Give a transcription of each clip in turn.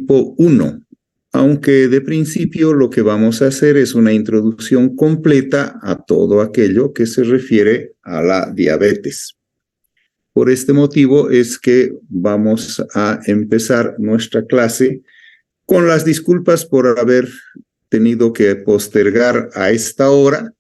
tipo 1, aunque de principio lo que vamos a hacer es una introducción completa a todo aquello que se refiere a la diabetes. Por este motivo es que vamos a empezar nuestra clase con las disculpas por haber tenido que postergar a esta hora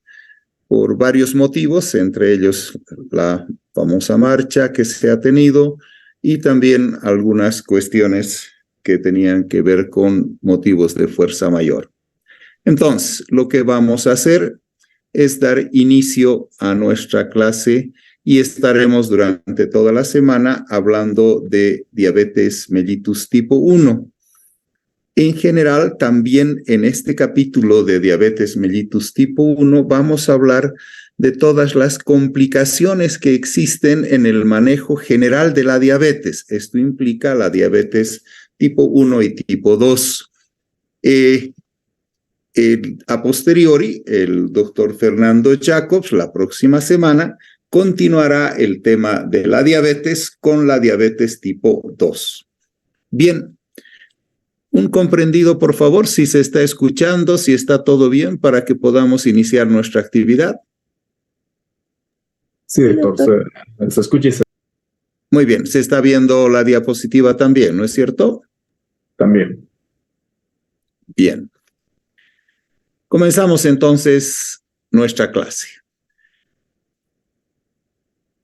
por varios motivos, entre ellos la famosa marcha que se ha tenido y también algunas cuestiones que tenían que ver con motivos de fuerza mayor. Entonces, lo que vamos a hacer es dar inicio a nuestra clase y estaremos durante toda la semana hablando de diabetes mellitus tipo 1. En general, también en este capítulo de diabetes mellitus tipo 1 vamos a hablar de todas las complicaciones que existen en el manejo general de la diabetes. Esto implica la diabetes tipo 1 y tipo 2. A posteriori, el doctor Fernando Jacobs, la próxima semana, continuará el tema de la diabetes con la diabetes tipo 2. Bien. Un comprendido, por favor, si se está escuchando, si está todo bien para que podamos iniciar nuestra actividad. Sí, doctor, se escucha y se... Muy bien, se está viendo la diapositiva también, ¿no es cierto? También. Bien. Comenzamos entonces nuestra clase.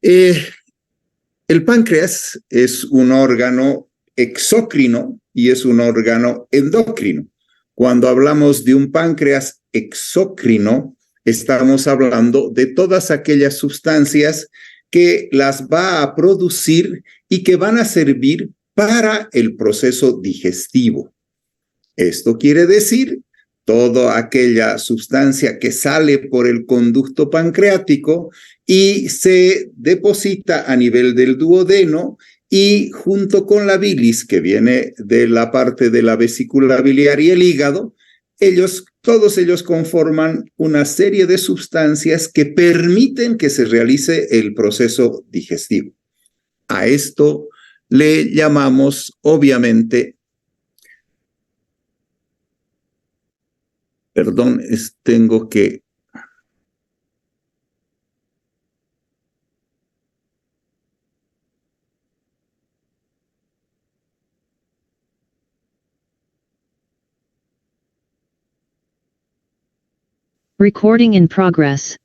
El páncreas es un órgano exócrino y es un órgano endocrino. Cuando hablamos de un páncreas exócrino, estamos hablando de todas aquellas sustancias que las va a producir y que van a servir para el proceso digestivo. Esto quiere decir toda aquella sustancia que sale por el conducto pancreático y se deposita a nivel del duodeno y junto con la bilis que viene de la parte de la vesícula biliar y el hígado, todos ellos conforman una serie de sustancias que permiten que se realice el proceso digestivo. A esto le llamamos, obviamente, perdón, tengo que... Recording in progress.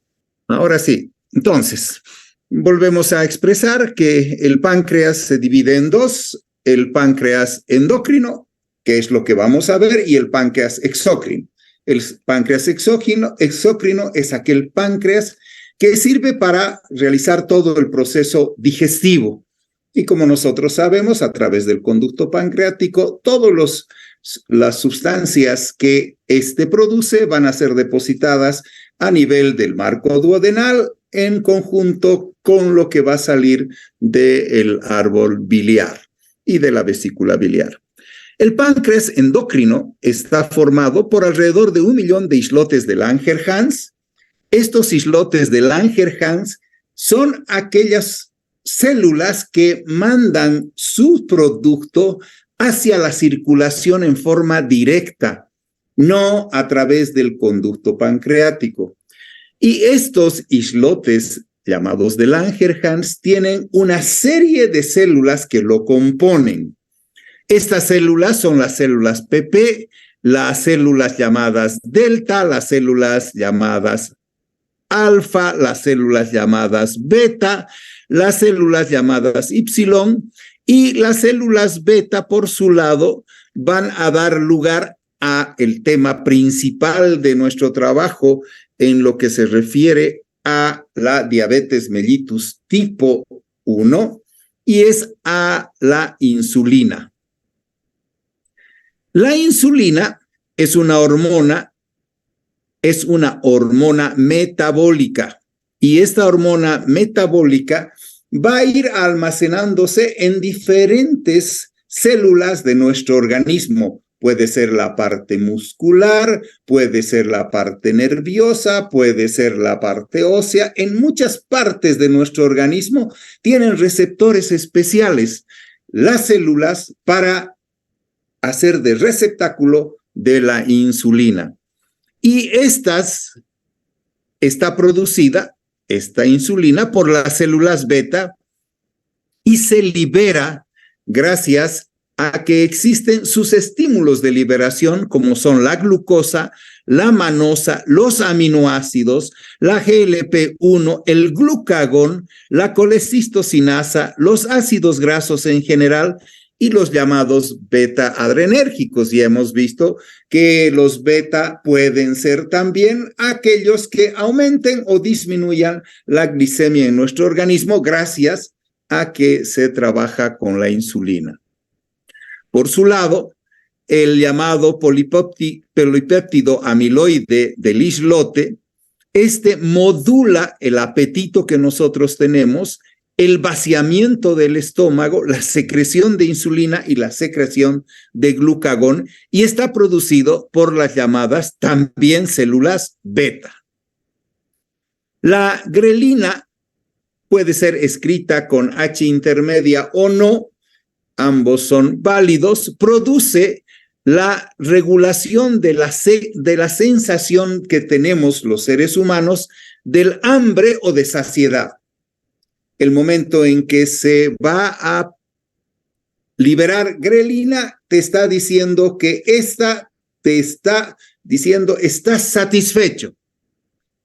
Ahora sí, entonces, volvemos a expresar que el páncreas se divide en dos, el páncreas endocrino, que es lo que vamos a ver, y el páncreas exócrino. El páncreas exócrino es aquel páncreas que sirve para realizar todo el proceso digestivo. Y como nosotros sabemos, a través del conducto pancreático, todas las sustancias que éste produce van a ser depositadas a nivel del marco duodenal en conjunto con lo que va a salir del árbol biliar y de la vesícula biliar. El páncreas endocrino está formado por alrededor de 1 millón de islotes de Langerhans. Estos islotes de Langerhans son aquellas células que mandan su producto hacia la circulación en forma directa, no a través del conducto pancreático. Y estos islotes llamados de Langerhans tienen una serie de células que lo componen. Estas células son las células PP, las células llamadas delta, las células llamadas alfa, las células llamadas beta, las células llamadas Y, y las células beta, por su lado, van a dar lugar a el tema principal de nuestro trabajo en lo que se refiere a la diabetes mellitus tipo 1, y es a la insulina. La insulina es una hormona metabólica, y esta hormona metabólica va a ir almacenándose en diferentes células de nuestro organismo. Puede ser la parte muscular, puede ser la parte nerviosa, puede ser la parte ósea. En muchas partes de nuestro organismo tienen receptores especiales las células para hacer de receptáculo de la insulina. Y está producida, esta insulina, por las células beta y se libera gracias a que existen sus estímulos de liberación, como son la glucosa, la manosa, los aminoácidos, la GLP-1, el glucagón, la colecistocinasa, los ácidos grasos en general y los llamados beta-adrenérgicos. Y hemos visto que los beta pueden ser también aquellos que aumenten o disminuyan la glicemia en nuestro organismo gracias a que se trabaja con la insulina. Por su lado, el llamado polipéptido amiloide del islote, modula el apetito que nosotros tenemos, el vaciamiento del estómago, la secreción de insulina y la secreción de glucagón, y está producido por las llamadas también células beta. La grelina puede ser escrita con H intermedia o no, ambos son válidos, produce la regulación de la sensación que tenemos los seres humanos del hambre o de saciedad. El momento en que se va a liberar grelina, te está diciendo que estás satisfecho.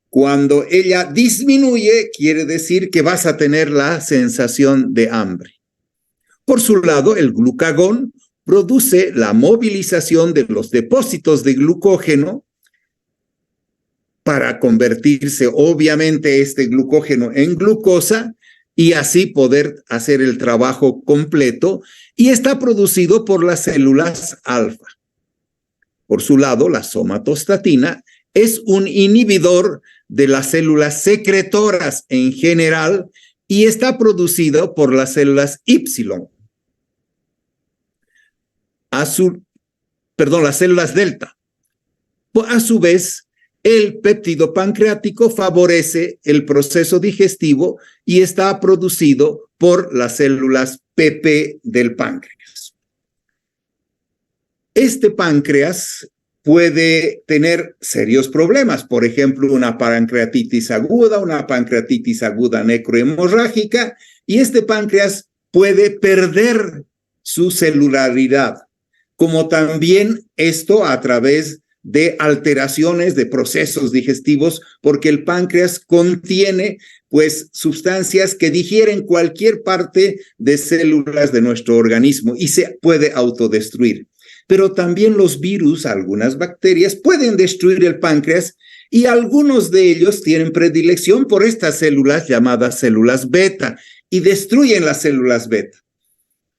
Cuando ella disminuye, quiere decir que vas a tener la sensación de hambre. Por su lado, el glucagón produce la movilización de los depósitos de glucógeno para convertirse, obviamente, este glucógeno en glucosa y así poder hacer el trabajo completo, y está producido por las células alfa. Por su lado, la somatostatina es un inhibidor de las células secretoras en general y está producido por las células Y. Las células delta. A su vez, el péptido pancreático favorece el proceso digestivo y está producido por las células PP del páncreas. Este páncreas puede tener serios problemas, por ejemplo, una pancreatitis aguda necrohemorrágica, y este páncreas puede perder su celularidad, como también esto a través de alteraciones de procesos digestivos, porque el páncreas contiene pues sustancias que digieren cualquier parte de células de nuestro organismo y se puede autodestruir. Pero también los virus, algunas bacterias, pueden destruir el páncreas y algunos de ellos tienen predilección por estas células llamadas células beta y destruyen las células beta.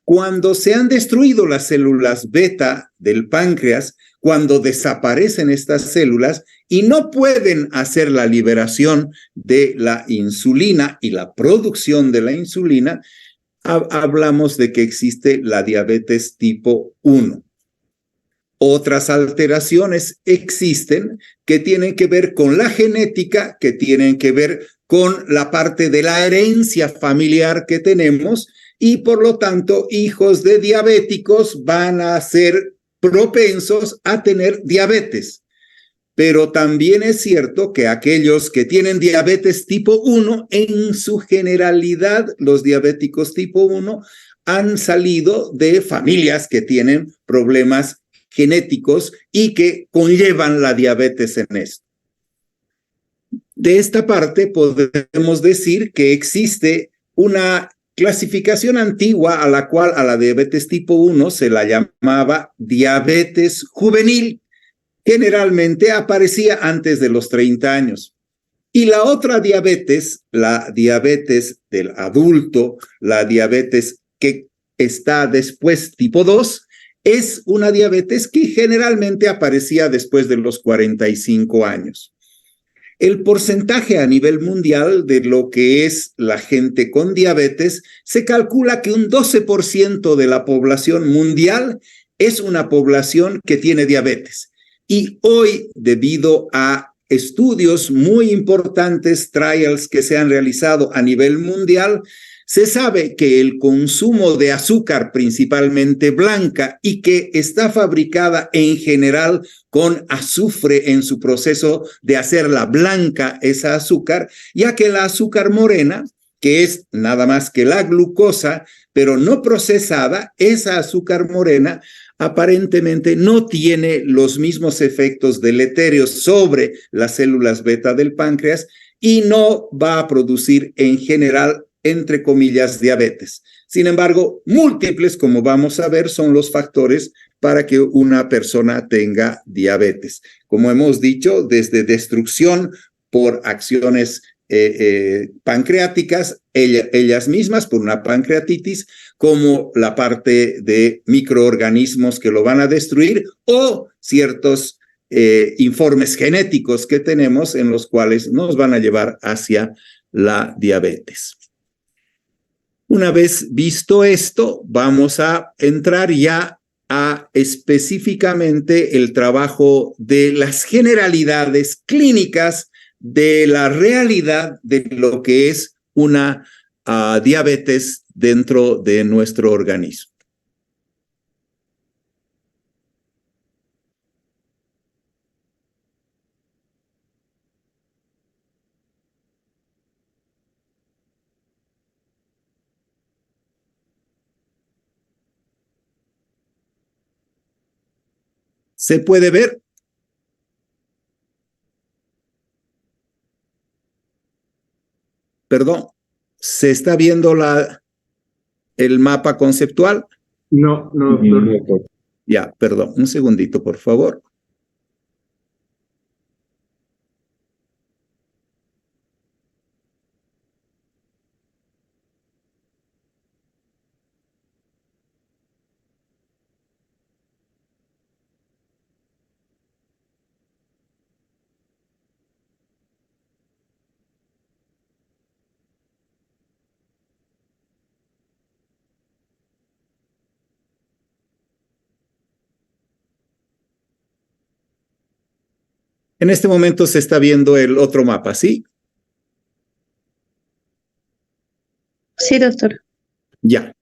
Cuando se han destruido las células beta del páncreas, cuando desaparecen estas células y no pueden hacer la liberación de la insulina y la producción de la insulina, hablamos de que existe la diabetes tipo 1. Otras alteraciones existen que tienen que ver con la genética, que tienen que ver con la parte de la herencia familiar que tenemos, y por lo tanto hijos de diabéticos van a ser propensos a tener diabetes. Pero también es cierto que aquellos que tienen diabetes tipo 1, en su generalidad los diabéticos tipo 1 han salido de familias que tienen problemas genéticos y que conllevan la diabetes en esto. De esta parte podemos decir que existe una clasificación antigua a la cual a la diabetes tipo 1 se la llamaba diabetes juvenil. Generalmente aparecía antes de los 30 años. Y la otra diabetes, la diabetes del adulto, la diabetes que está después tipo 2, es una diabetes que generalmente aparecía después de los 45 años. El porcentaje a nivel mundial de lo que es la gente con diabetes, se calcula que un 12% de la población mundial es una población que tiene diabetes. Y hoy, debido a estudios muy importantes, trials que se han realizado a nivel mundial, Se sabe que el consumo de azúcar, principalmente blanca, y que está fabricada en general con azufre en su proceso de hacerla blanca, esa azúcar, ya que la azúcar morena, que es nada más que la glucosa, pero no procesada, esa azúcar morena aparentemente no tiene los mismos efectos deleterios sobre las células beta del páncreas y no va a producir en general, entre comillas, diabetes. Sin embargo, múltiples, como vamos a ver, son los factores para que una persona tenga diabetes. Como hemos dicho, desde destrucción por acciones pancreáticas, ellas mismas por una pancreatitis, como la parte de microorganismos que lo van a destruir o ciertos informes genéticos que tenemos en los cuales nos van a llevar hacia la diabetes. Una vez visto esto, vamos a entrar ya a específicamente el trabajo de las generalidades clínicas de la realidad de lo que es una diabetes dentro de nuestro organismo. ¿Se puede ver? Perdón, ¿se está viendo el mapa conceptual? No, doctor. Ya, perdón, un segundito, por favor. En este momento se está viendo el otro mapa, ¿sí? Sí, doctor. Ya.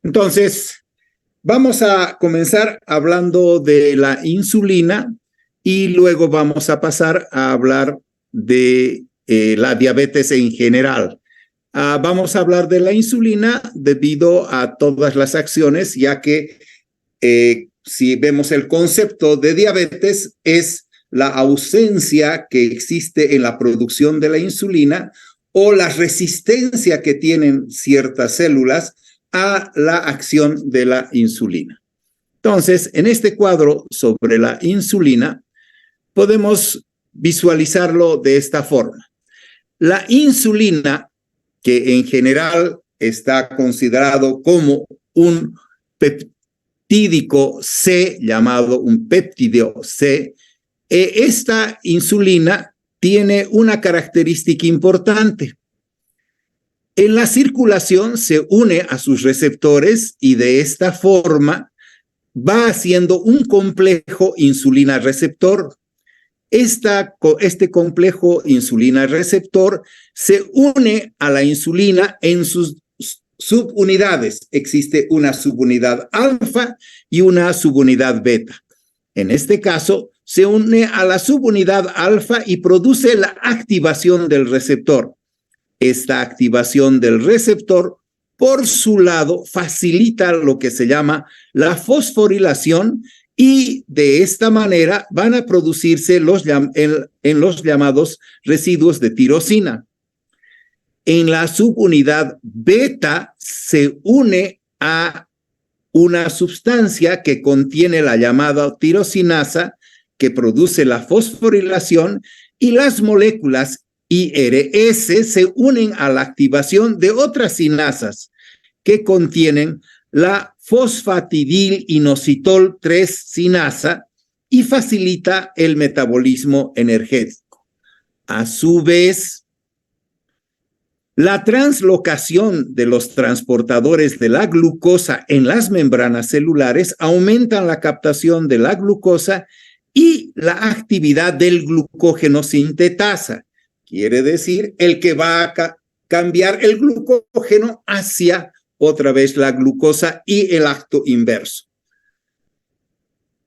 Entonces, vamos a comenzar hablando de la insulina y luego vamos a pasar a hablar de la diabetes en general. Vamos a hablar de la insulina debido a todas las acciones, ya que si vemos el concepto de diabetes es la ausencia que existe en la producción de la insulina o la resistencia que tienen ciertas células a la acción de la insulina. Entonces, en este cuadro sobre la insulina, podemos visualizarlo de esta forma. La insulina, que en general está considerado como un peptídico C, llamado un péptido C, esta insulina tiene una característica importante. En la circulación se une a sus receptores y de esta forma va haciendo un complejo insulina receptor. Este complejo insulina receptor se une a la insulina en sus subunidades. Existe una subunidad alfa y una subunidad beta. En este caso, se une a la subunidad alfa y produce la activación del receptor. Esta activación del receptor, por su lado, facilita lo que se llama la fosforilación y de esta manera van a producirse en los llamados residuos de tirosina. En la subunidad beta se une a una sustancia que contiene la llamada tirosinasa que produce la fosforilación y las moléculas IRS se unen a la activación de otras sinasas que contienen la fosfatidil-inositol 3 sinasa y facilita el metabolismo energético. A su vez, la translocación de los transportadores de la glucosa en las membranas celulares aumentan la captación de la glucosa y la actividad del glucógeno sintetasa. Quiere decir, el que va a cambiar el glucógeno hacia otra vez la glucosa y el acto inverso.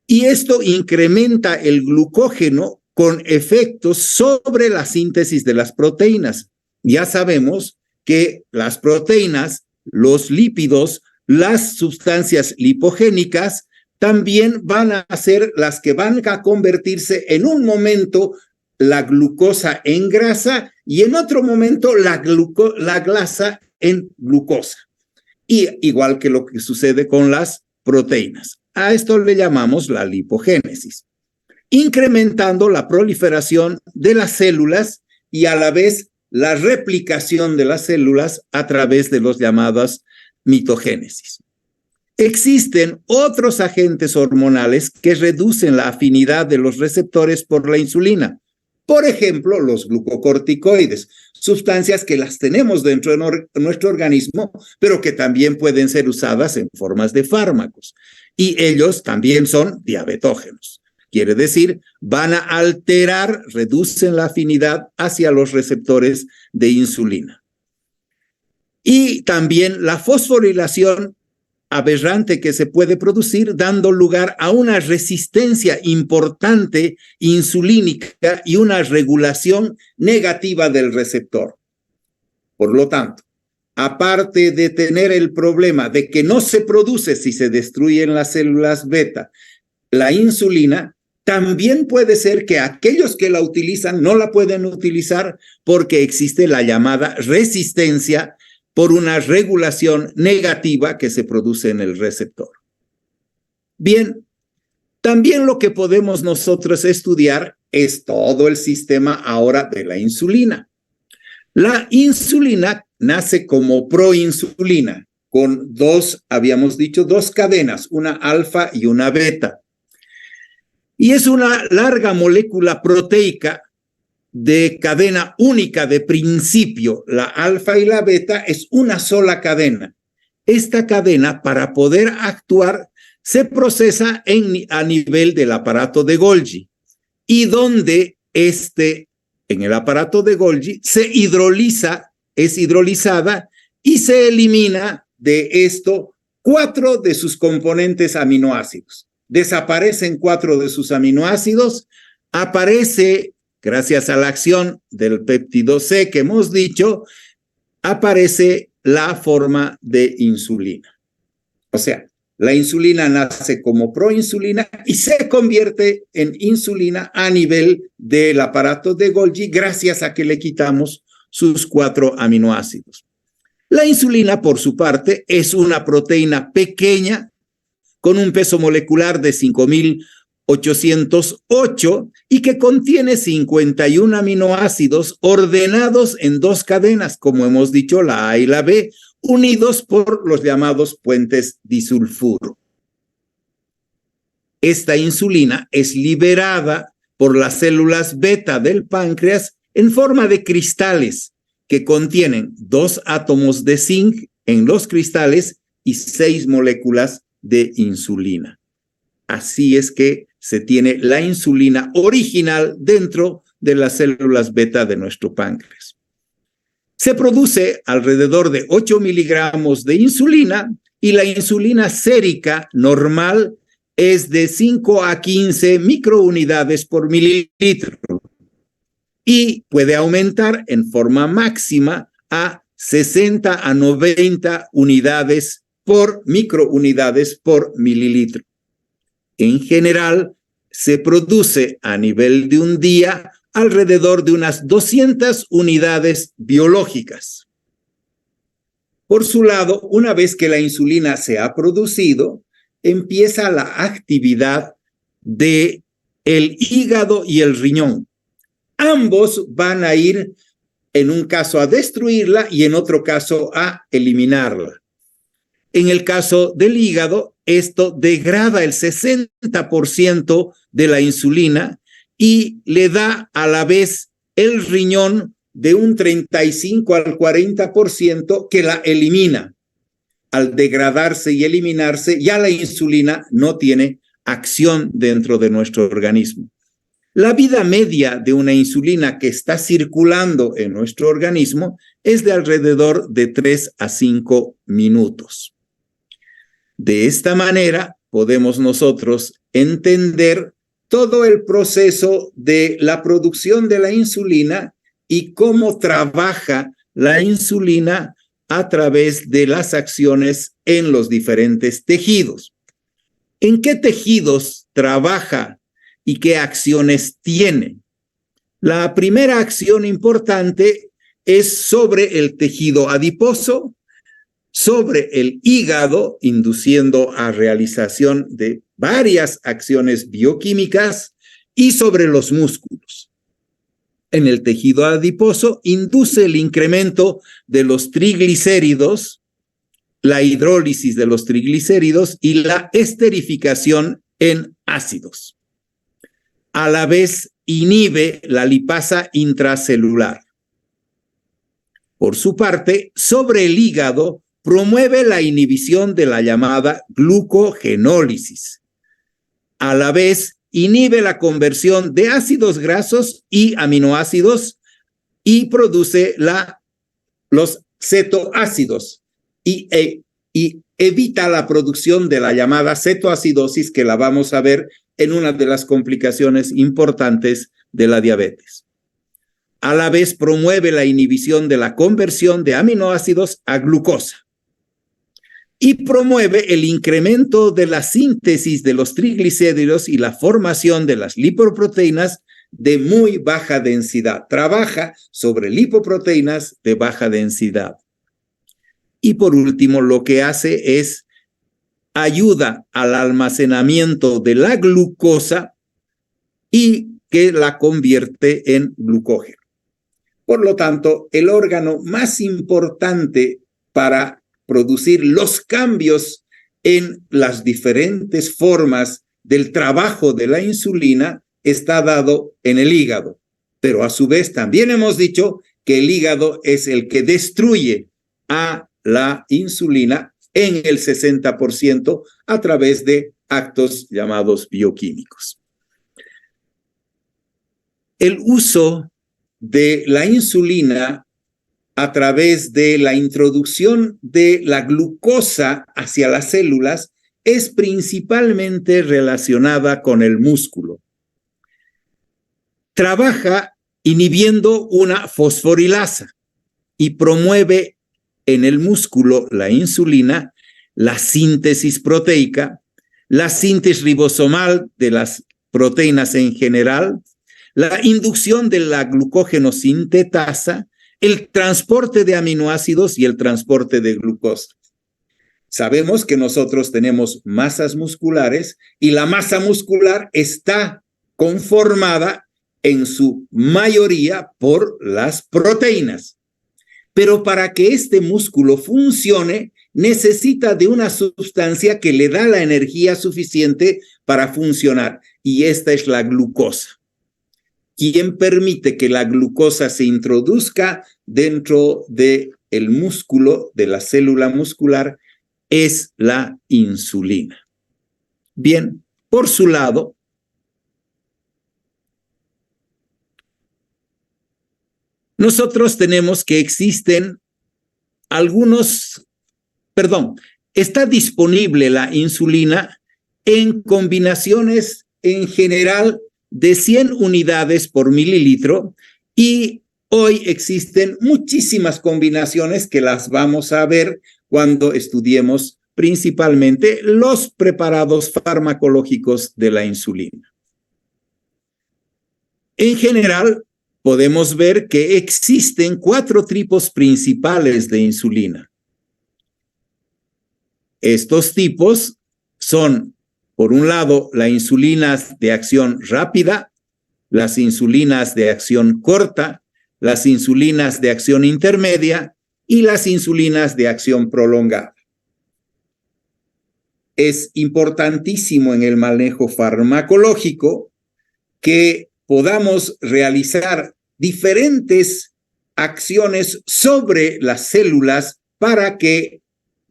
Y esto incrementa el glucógeno con efectos sobre la síntesis de las proteínas. Ya sabemos que las proteínas, los lípidos, las sustancias lipogénicas también van a ser las que van a convertirse en un momento la glucosa en grasa y en otro momento la grasa en glucosa. Y igual que lo que sucede con las proteínas. A esto le llamamos la lipogénesis, incrementando la proliferación de las células y a la vez la replicación de las células a través de los llamados mitogénesis. Existen otros agentes hormonales que reducen la afinidad de los receptores por la insulina. Por ejemplo, los glucocorticoides, sustancias que las tenemos dentro de nuestro organismo, pero que también pueden ser usadas en formas de fármacos. Y ellos también son diabetógenos. Quiere decir, van a alterar, reducen la afinidad hacia los receptores de insulina. Y también la fosforilación aberrante que se puede producir, dando lugar a una resistencia importante insulínica y una regulación negativa del receptor. Por lo tanto, aparte de tener el problema de que no se produce si se destruyen las células beta, la insulina, también puede ser que aquellos que la utilizan no la pueden utilizar porque existe la llamada resistencia por una regulación negativa que se produce en el receptor. Bien, también lo que podemos nosotros estudiar es todo el sistema ahora de la insulina. La insulina nace como proinsulina, con habíamos dicho, dos cadenas, una alfa y una beta. Y es una larga molécula proteica de cadena única de principio. La alfa y la beta es una sola cadena. Esta cadena, para poder actuar, se procesa a nivel del aparato de Golgi, y donde en el aparato de Golgi se hidroliza, es hidrolizada y se elimina de esto 4 de sus componentes aminoácidos. Desaparecen 4 de sus aminoácidos, aparece, gracias a la acción del péptido C que hemos dicho, aparece la forma de insulina. O sea, la insulina nace como proinsulina y se convierte en insulina a nivel del aparato de Golgi gracias a que le quitamos sus 4 aminoácidos. La insulina, por su parte, es una proteína pequeña con un peso molecular de 5.808 y que contiene 51 aminoácidos ordenados en 2 cadenas, como hemos dicho, la A y la B, unidos por los llamados puentes disulfuro. Esta insulina es liberada por las células beta del páncreas en forma de cristales que contienen 2 átomos de zinc en los cristales y 6 moléculas de insulina. Así es que se tiene la insulina original dentro de las células beta de nuestro páncreas. Se produce alrededor de 8 miligramos de insulina y la insulina sérica normal es de 5 a 15 microunidades por mililitro y puede aumentar en forma máxima a 60 a 90 microunidades por mililitro. En general, se produce a nivel de un día alrededor de unas 200 unidades biológicas. Por su lado, una vez que la insulina se ha producido, empieza la actividad del hígado y el riñón. Ambos van a ir, en un caso, a destruirla y en otro caso a eliminarla. En el caso del hígado, esto degrada el 60% de la insulina y le da a la vez el riñón de un 35 al 40% que la elimina. Al degradarse y eliminarse, ya la insulina no tiene acción dentro de nuestro organismo. La vida media de una insulina que está circulando en nuestro organismo es de alrededor de 3 a 5 minutos. De esta manera podemos nosotros entender todo el proceso de la producción de la insulina y cómo trabaja la insulina a través de las acciones en los diferentes tejidos. ¿En qué tejidos trabaja y qué acciones tiene? La primera acción importante es sobre el tejido adiposo, sobre el hígado, induciendo a realización de varias acciones bioquímicas, y sobre los músculos. En el tejido adiposo induce el incremento de los triglicéridos, la hidrólisis de los triglicéridos y la esterificación en ácidos. A la vez inhibe la lipasa intracelular. Por su parte, sobre el hígado promueve la inhibición de la llamada glucogenólisis. A la vez inhibe la conversión de ácidos grasos y aminoácidos y produce los cetoácidos y evita la producción de la llamada cetoacidosis, que la vamos a ver en una de las complicaciones importantes de la diabetes. A la vez promueve la inhibición de la conversión de aminoácidos a glucosa y promueve el incremento de la síntesis de los triglicéridos y la formación de las lipoproteínas de muy baja densidad. Trabaja sobre lipoproteínas de baja densidad. Y por último, lo que hace es ayuda al almacenamiento de la glucosa y que la convierte en glucógeno. Por lo tanto, el órgano más importante para producir los cambios en las diferentes formas del trabajo de la insulina está dado en el hígado. Pero a su vez también hemos dicho que el hígado es el que destruye a la insulina en el 60% a través de actos llamados bioquímicos. El uso de la insulina a través de la introducción de la glucosa hacia las células es principalmente relacionada con el músculo. Trabaja inhibiendo una fosforilasa y promueve en el músculo la insulina, la síntesis proteica, la síntesis ribosomal de las proteínas en general, la inducción de la glucógeno sintetasa, el transporte de aminoácidos y el transporte de glucosa. Sabemos que nosotros tenemos masas musculares y la masa muscular está conformada en su mayoría por las proteínas. Pero para que este músculo funcione, necesita de una sustancia que le da la energía suficiente para funcionar, y esta es la glucosa. Quien permite que la glucosa se introduzca dentro del músculo, de la célula muscular, es la insulina. Bien, por su lado, nosotros tenemos que existen está disponible la insulina en combinaciones en general de 100 unidades por mililitro, y hoy existen muchísimas combinaciones que las vamos a ver cuando estudiemos principalmente los preparados farmacológicos de la insulina. En general, podemos ver que existen 4 tipos principales de insulina. Estos tipos son, por un lado, las insulinas de acción rápida, las insulinas de acción corta, las insulinas de acción intermedia y las insulinas de acción prolongada. Es importantísimo en el manejo farmacológico que podamos realizar diferentes acciones sobre las células para que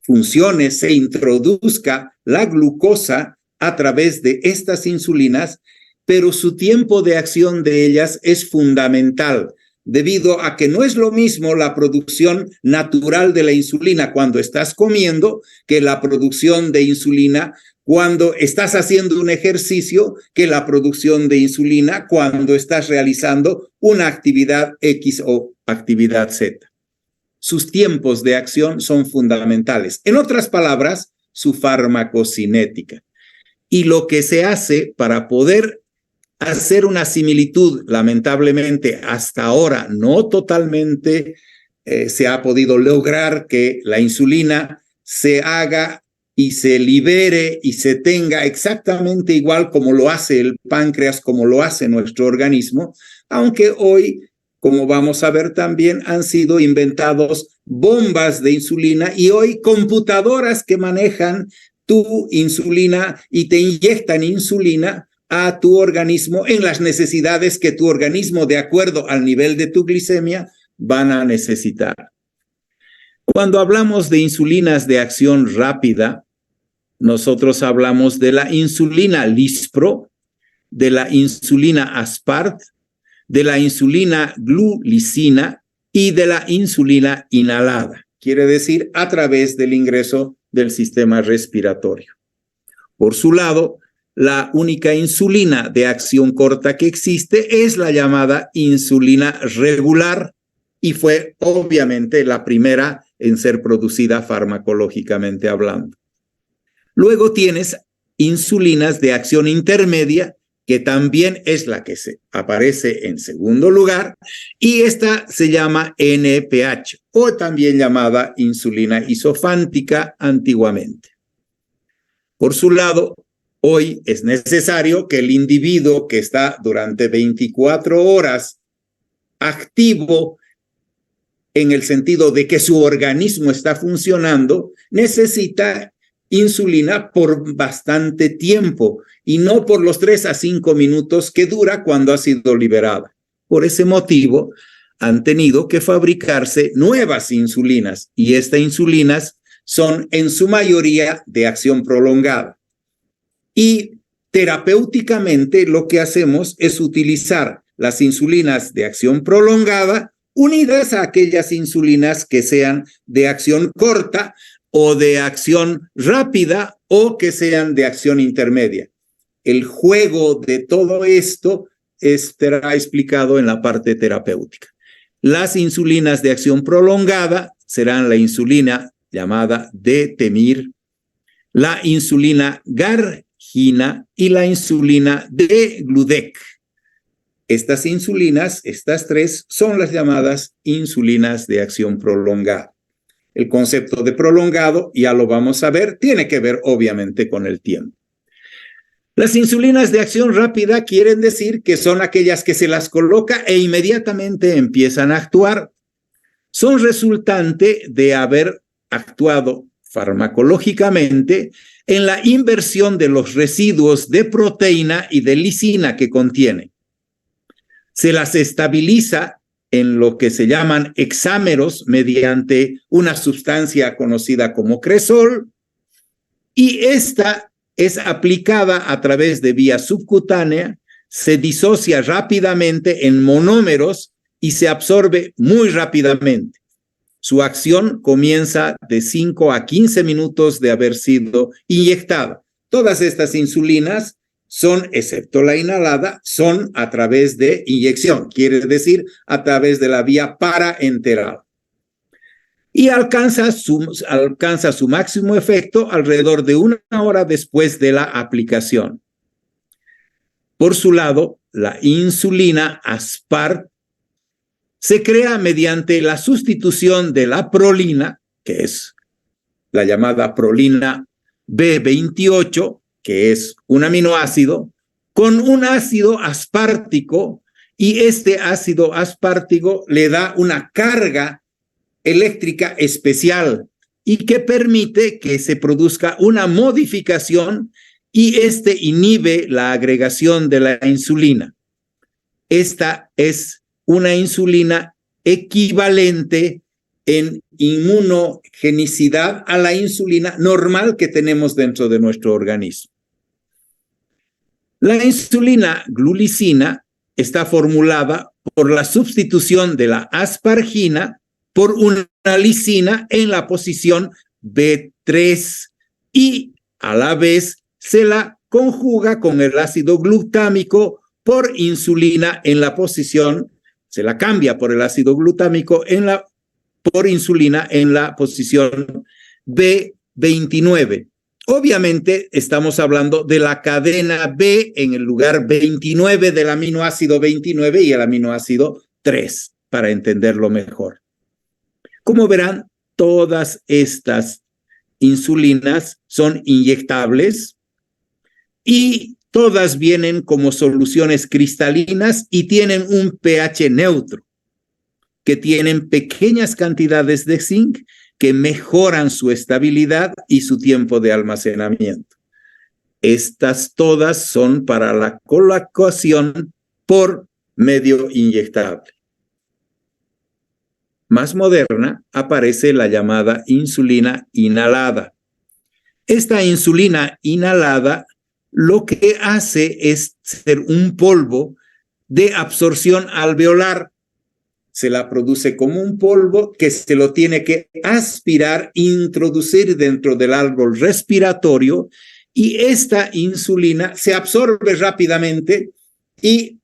funcione, se introduzca la glucosa a través de estas insulinas pero su tiempo de acción de ellas es fundamental, debido a que no es lo mismo la producción natural de la insulina cuando estás comiendo que la producción de insulina cuando estás haciendo un ejercicio, que la producción de insulina cuando estás realizando una actividad X o actividad Z. Sus tiempos de acción son fundamentales. En otras palabras, su farmacocinética. Y lo que se hace para poder hacer una similitud, lamentablemente hasta ahora no totalmente se ha podido lograr que la insulina se haga y se libere y se tenga exactamente igual como lo hace el páncreas, como lo hace nuestro organismo, aunque hoy, como vamos a ver también, han sido inventados bombas de insulina y hoy computadoras que manejan tu insulina y te inyectan insulina a tu organismo en las necesidades que tu organismo, de acuerdo al nivel de tu glicemia, van a necesitar. Cuando hablamos de insulinas de acción rápida, nosotros hablamos de la insulina Lispro, de la insulina Aspart, de la insulina glulicina y de la insulina inhalada, quiere decir a través del ingreso del sistema respiratorio. Por su lado, la única insulina de acción corta que existe es la llamada insulina regular y fue obviamente la primera en ser producida farmacológicamente hablando. Luego tienes insulinas de acción intermedia, que también es la que aparece en segundo lugar, y esta se llama NPH, o también llamada insulina isofántica antiguamente. Por su lado, hoy es necesario que el individuo que está durante 24 horas activo, en el sentido de que su organismo está funcionando, necesita insulina por bastante tiempo y no por los 3 a 5 minutos que dura cuando ha sido liberada. Por ese motivo, han tenido que fabricarse nuevas insulinas y estas insulinas son en su mayoría de acción prolongada. Y terapéuticamente lo que hacemos es utilizar las insulinas de acción prolongada unidas a aquellas insulinas que sean de acción corta o de acción rápida o que sean de acción intermedia. El juego de todo esto estará explicado en la parte terapéutica. Las insulinas de acción prolongada serán la insulina llamada D-temir, la insulina Gargina y la insulina D-gludec. Estas insulinas, estas tres, son las llamadas insulinas de acción prolongada. El concepto de prolongado, ya lo vamos a ver, tiene que ver obviamente con el tiempo. Las insulinas de acción rápida quieren decir que son aquellas que se las coloca e inmediatamente empiezan a actuar. Son resultante de haber actuado farmacológicamente en la inversión de los residuos de proteína y de lisina que contiene. Se las estabiliza en lo que se llaman hexámeros mediante una sustancia conocida como cresol, y esta es aplicada a través de vía subcutánea, se disocia rápidamente en monómeros y se absorbe muy rápidamente. Su acción comienza de 5 a 15 minutos de haber sido inyectada. Todas estas insulinas son, excepto la inhalada, son a través de inyección, quiere decir a través de la vía paraenteral. Y alcanza su máximo efecto alrededor de 1 hora después de la aplicación. Por su lado, la insulina Aspart se crea mediante la sustitución de la prolina, que es la llamada prolina B28, que es un aminoácido, con un ácido aspartico, y este ácido aspartico le da una carga eléctrica especial y que permite que se produzca una modificación y este inhibe la agregación de la insulina. Esta es una insulina equivalente en inmunogenicidad a la insulina normal que tenemos dentro de nuestro organismo. La insulina glulicina está formulada por la sustitución de la aspargina por una lisina en la posición B3 y a la vez se la conjuga con el ácido glutámico por insulina en la posición, se la cambia por el ácido glutámico por insulina en la posición B29. Obviamente estamos hablando de la cadena B en el lugar 29 del aminoácido 29 y el aminoácido 3, para entenderlo mejor. Como verán, todas estas insulinas son inyectables y todas vienen como soluciones cristalinas y tienen un pH neutro, que tienen pequeñas cantidades de zinc que mejoran su estabilidad y su tiempo de almacenamiento. Estas todas son para la colocación por medio inyectable. Más moderna aparece la llamada insulina inhalada. Esta insulina inhalada lo que hace es ser un polvo de absorción alveolar. Se la produce como un polvo que se lo tiene que aspirar, introducir dentro del árbol respiratorio y esta insulina se absorbe rápidamente y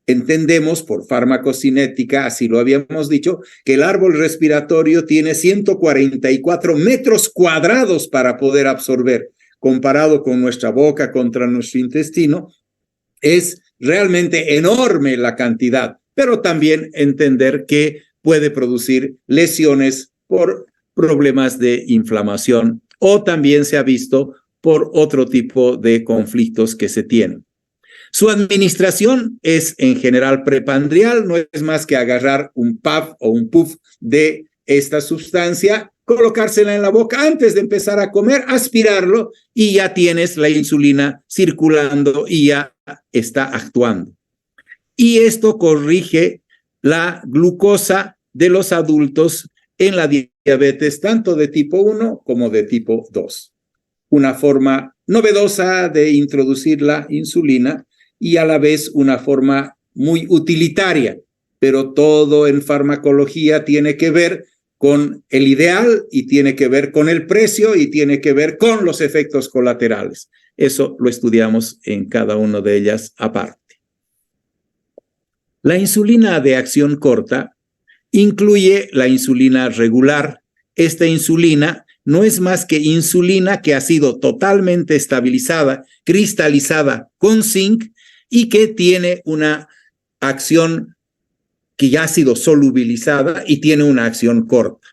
entendemos por farmacocinética, así lo habíamos dicho, que el árbol respiratorio tiene 144 metros cuadrados para poder absorber. Comparado con nuestra boca contra nuestro intestino, es realmente enorme la cantidad, pero también entender que puede producir lesiones por problemas de inflamación o también se ha visto por otro tipo de conflictos que se tienen. Su administración es en general prepandrial, no es más que agarrar un puff o un puff de esta sustancia, colocársela en la boca antes de empezar a comer, aspirarlo y ya tienes la insulina circulando y ya está actuando. Y esto corrige la glucosa de los adultos en la diabetes, tanto de tipo 1 como de tipo 2. Una forma novedosa de introducir la insulina y a la vez una forma muy utilitaria, pero todo en farmacología tiene que ver con el ideal y tiene que ver con el precio y tiene que ver con los efectos colaterales. Eso lo estudiamos en cada una de ellas aparte. La insulina de acción corta incluye la insulina regular. Esta insulina no es más que insulina que ha sido totalmente estabilizada, cristalizada con zinc y que tiene una acción que ya ha sido solubilizada y tiene una acción corta.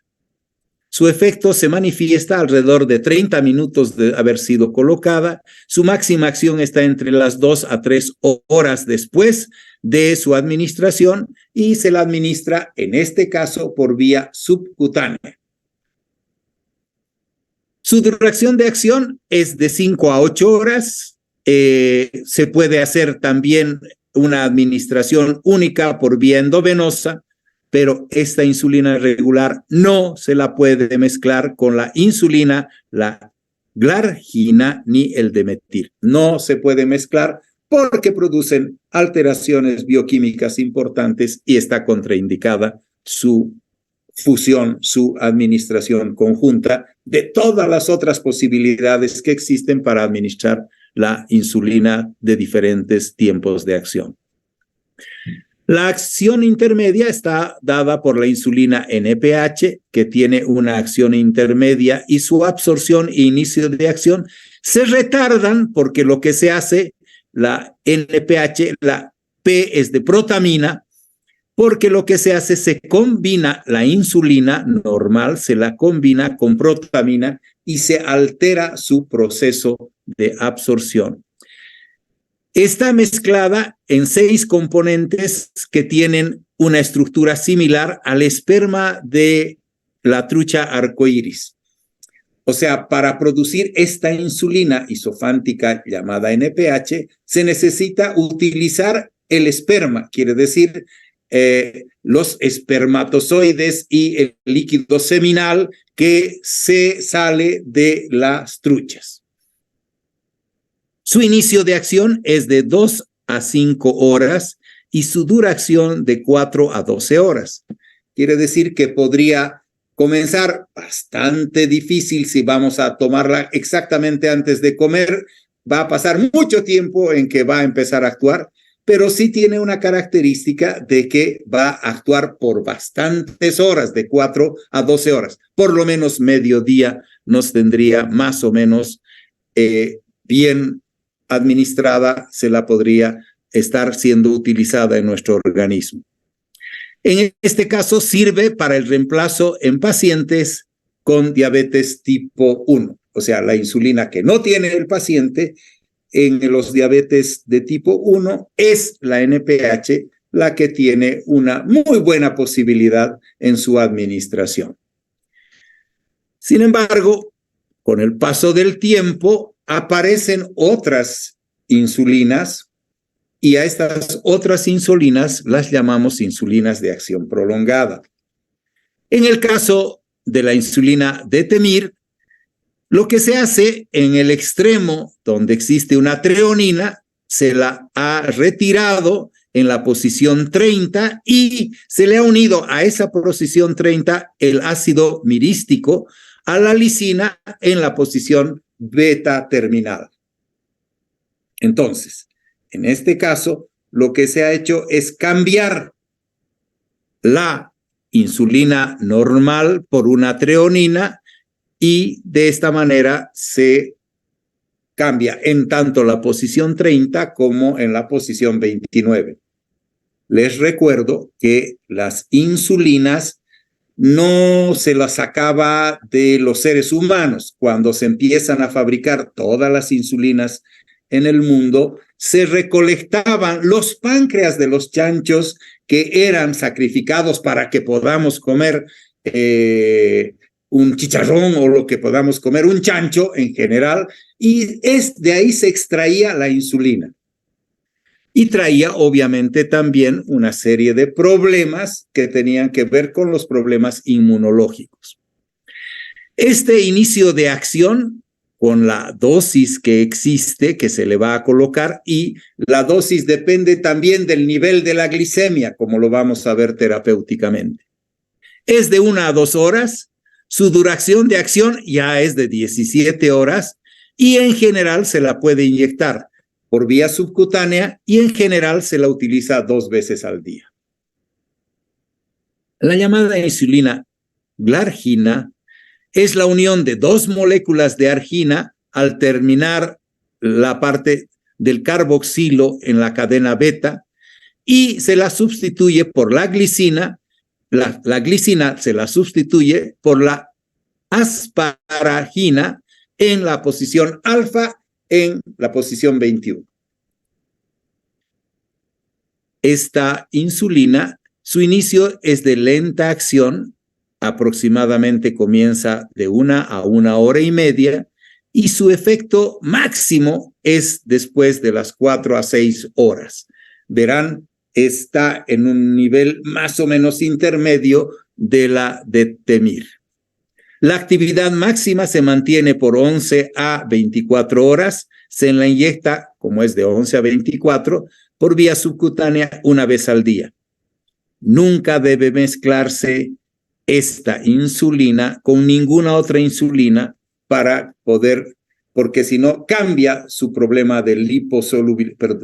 Su efecto se manifiesta alrededor de 30 minutos de haber sido colocada. Su máxima acción está entre las 2 a 3 horas después de su administración y se la administra, en este caso, por vía subcutánea. Su duración de acción es de 5 a 8 horas. Se puede hacer también una administración única por vía endovenosa, pero esta insulina regular no se la puede mezclar con la insulina, la glargina ni el demetil. No se puede mezclar porque producen alteraciones bioquímicas importantes y está contraindicada su fusión, su administración conjunta de todas las otras posibilidades que existen para administrar la insulina de diferentes tiempos de acción. La acción intermedia está dada por la insulina NPH, que tiene una acción intermedia y su absorción e inicio de acción se retardan porque lo que se hace, la NPH, la P es de protamina, porque lo que se hace, se combina la insulina normal, se la combina con protamina y se altera su proceso de absorción. Está mezclada en 6 componentes que tienen una estructura similar al esperma de la trucha arcoíris. O sea, para producir esta insulina isofántica llamada NPH, se necesita utilizar el esperma, quiere decir los espermatozoides y el líquido seminal que se sale de las truchas. Su inicio de acción es de 2 a 5 horas y su duración de 4 a 12 horas. Quiere decir que podría comenzar bastante difícil si vamos a tomarla exactamente antes de comer. Va a pasar mucho tiempo en que va a empezar a actuar, pero sí tiene una característica de que va a actuar por bastantes horas, de 4 a 12 horas. Por lo menos mediodía nos tendría más o menos bien administrada, se la podría estar siendo utilizada en nuestro organismo. En este caso sirve para el reemplazo en pacientes con diabetes tipo 1, o sea, la insulina que no tiene el paciente en los diabetes de tipo 1 es la NPH la que tiene una muy buena posibilidad en su administración. Sin embargo, con el paso del tiempo aparecen otras insulinas y a estas otras insulinas las llamamos insulinas de acción prolongada. En el caso de la insulina Detemir, lo que se hace en el extremo donde existe una treonina, se la ha retirado en la posición 30 y se le ha unido a esa posición 30 el ácido mirístico a la lisina en la posición beta terminal. Entonces, en este caso, lo que se ha hecho es cambiar la insulina normal por una treonina y de esta manera se cambia en tanto la posición 30 como en la posición 29. Les recuerdo que las insulinas no se las sacaba de los seres humanos. Cuando se empiezan a fabricar todas las insulinas en el mundo, se recolectaban los páncreas de los chanchos que eran sacrificados para que podamos comer un chicharrón o lo que podamos comer, un chancho en general, y de ahí se extraía la insulina. Y traía obviamente también una serie de problemas que tenían que ver con los problemas inmunológicos. Este inicio de acción con la dosis que existe, que se le va a colocar, y la dosis depende también del nivel de la glicemia, como lo vamos a ver terapéuticamente. Es de 1 a 2 horas, su duración de acción ya es de 17 horas y en general se la puede inyectar por vía subcutánea y en general se la utiliza 2 veces al día. La llamada insulina glargina es la unión de 2 moléculas de argina al terminar la parte del carboxilo en la cadena beta y se la sustituye por la glicina. La glicina se la sustituye por la asparagina en la posición alfa en la posición 21. Esta insulina, su inicio es de lenta acción, aproximadamente comienza de 1 a 1 hora y media y su efecto máximo es después de las 4 a 6 horas. Verán, está en un nivel más o menos intermedio de la Detemir. La actividad máxima se mantiene por 11 a 24 horas, se la inyecta, como es de 11 a 24, por vía subcutánea 1 vez al día. Nunca debe mezclarse esta insulina con ninguna otra insulina para poder, porque si no cambia su problema de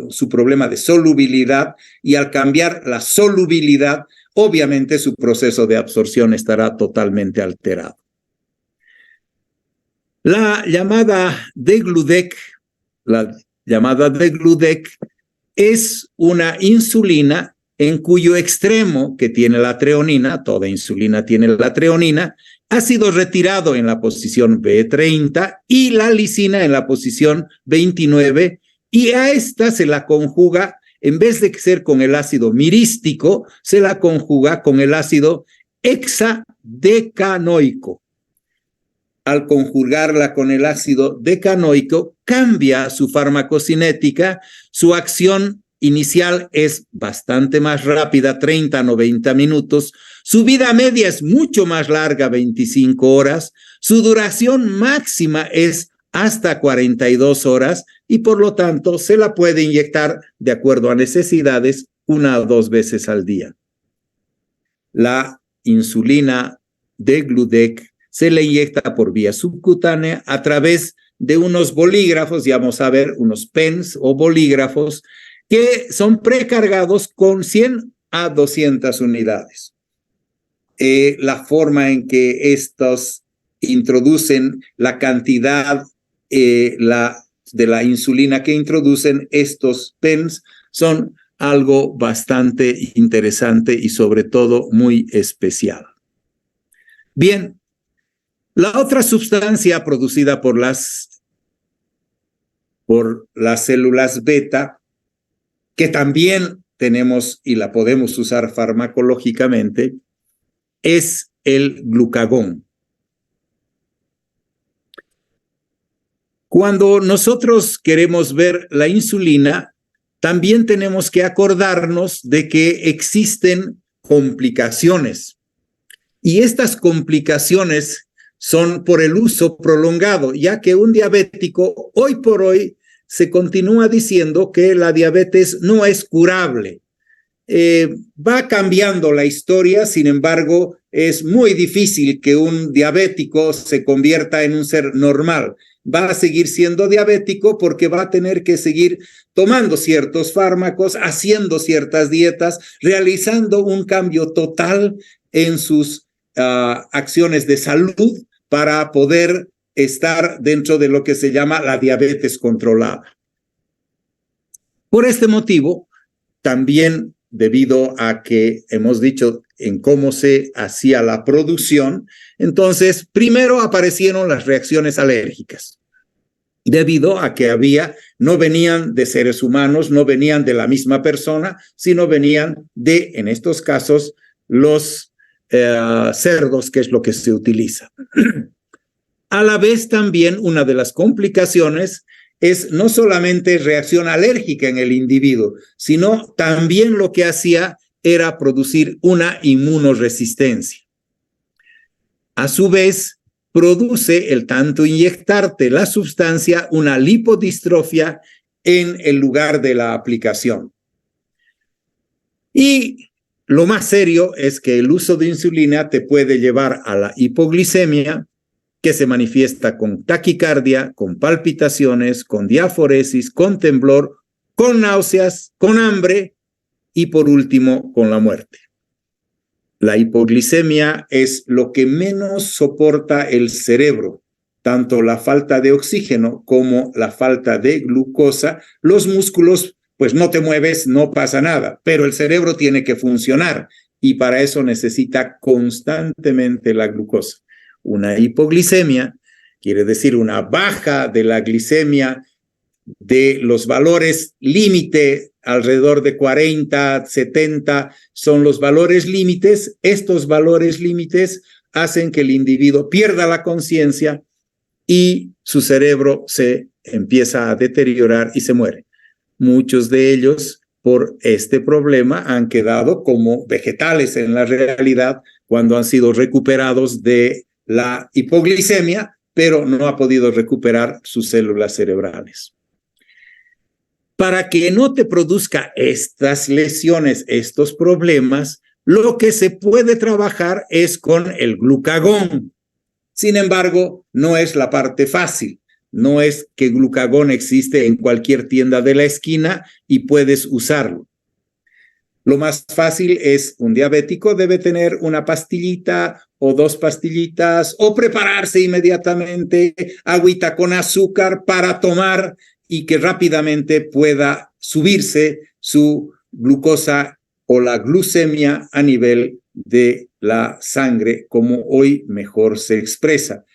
su problema de solubilidad, y al cambiar la solubilidad, obviamente su proceso de absorción estará totalmente alterado. La llamada Degludec es una insulina en cuyo extremo, que tiene la treonina, toda insulina tiene la treonina, ha sido retirado en la posición B30 y la lisina en la posición 29, y a esta se la conjuga, en vez de ser con el ácido mirístico, se la conjuga con el ácido hexadecanoico. Al conjugarla con el ácido decanoico, cambia su farmacocinética, su acción inicial es bastante más rápida, 30 a 90 minutos, su vida media es mucho más larga, 25 horas, su duración máxima es hasta 42 horas y por lo tanto se la puede inyectar de acuerdo a necesidades 1 o 2 veces al día. La insulina de Gludec se le inyecta por vía subcutánea a través de unos bolígrafos, ya vamos a ver, unos pens o bolígrafos que son precargados con 100 a 200 unidades. La forma en que estos introducen la cantidad de la insulina que introducen estos pens son algo bastante interesante y sobre todo muy especial. Bien, la otra sustancia producida por las células beta, que también tenemos y la podemos usar farmacológicamente, es el glucagón. Cuando nosotros queremos ver la insulina, también tenemos que acordarnos de que existen complicaciones. Y estas complicaciones son por el uso prolongado, ya que un diabético, hoy por hoy, se continúa diciendo que la diabetes no es curable. Va cambiando la historia, sin embargo, es muy difícil que un diabético se convierta en un ser normal. Va a seguir siendo diabético porque va a tener que seguir tomando ciertos fármacos, haciendo ciertas dietas, realizando un cambio total en sus acciones de salud para poder estar dentro de lo que se llama la diabetes controlada. Por este motivo, también debido a que hemos dicho en cómo se hacía la producción, entonces primero aparecieron las reacciones alérgicas, debido a que no venían de seres humanos, no venían de la misma persona, sino venían de, en estos casos, los cerdos, que es lo que se utiliza. A la vez también una de las complicaciones es no solamente reacción alérgica en el individuo, sino también lo que hacía era producir una inmunoresistencia. A su vez, produce el tanto inyectarte la sustancia una lipodistrofia en el lugar de la aplicación. Y lo más serio es que el uso de insulina te puede llevar a la hipoglicemia, que se manifiesta con taquicardia, con palpitaciones, con diaforesis, con temblor, con náuseas, con hambre y por último con la muerte. La hipoglicemia es lo que menos soporta el cerebro, tanto la falta de oxígeno como la falta de glucosa. Los músculos, pues no te mueves, no pasa nada, pero el cerebro tiene que funcionar y para eso necesita constantemente la glucosa. Una hipoglicemia quiere decir una baja de la glicemia de los valores límite, alrededor de 40, 70 son los valores límites. Estos valores límites hacen que el individuo pierda la conciencia y su cerebro se empieza a deteriorar y se muere. Muchos de ellos, por este problema, han quedado como vegetales en la realidad cuando han sido recuperados de la hipoglicemia, pero no ha podido recuperar sus células cerebrales. Para que no te produzca estas lesiones, estos problemas, lo que se puede trabajar es con el glucagón. Sin embargo, no es la parte fácil. No es que glucagón existe en cualquier tienda de la esquina y puedes usarlo. Lo más fácil es, un diabético debe tener una pastillita o 2 pastillitas o prepararse inmediatamente agüita con azúcar para tomar y que rápidamente pueda subirse su glucosa o la glucemia a nivel de la sangre, como hoy mejor se expresa.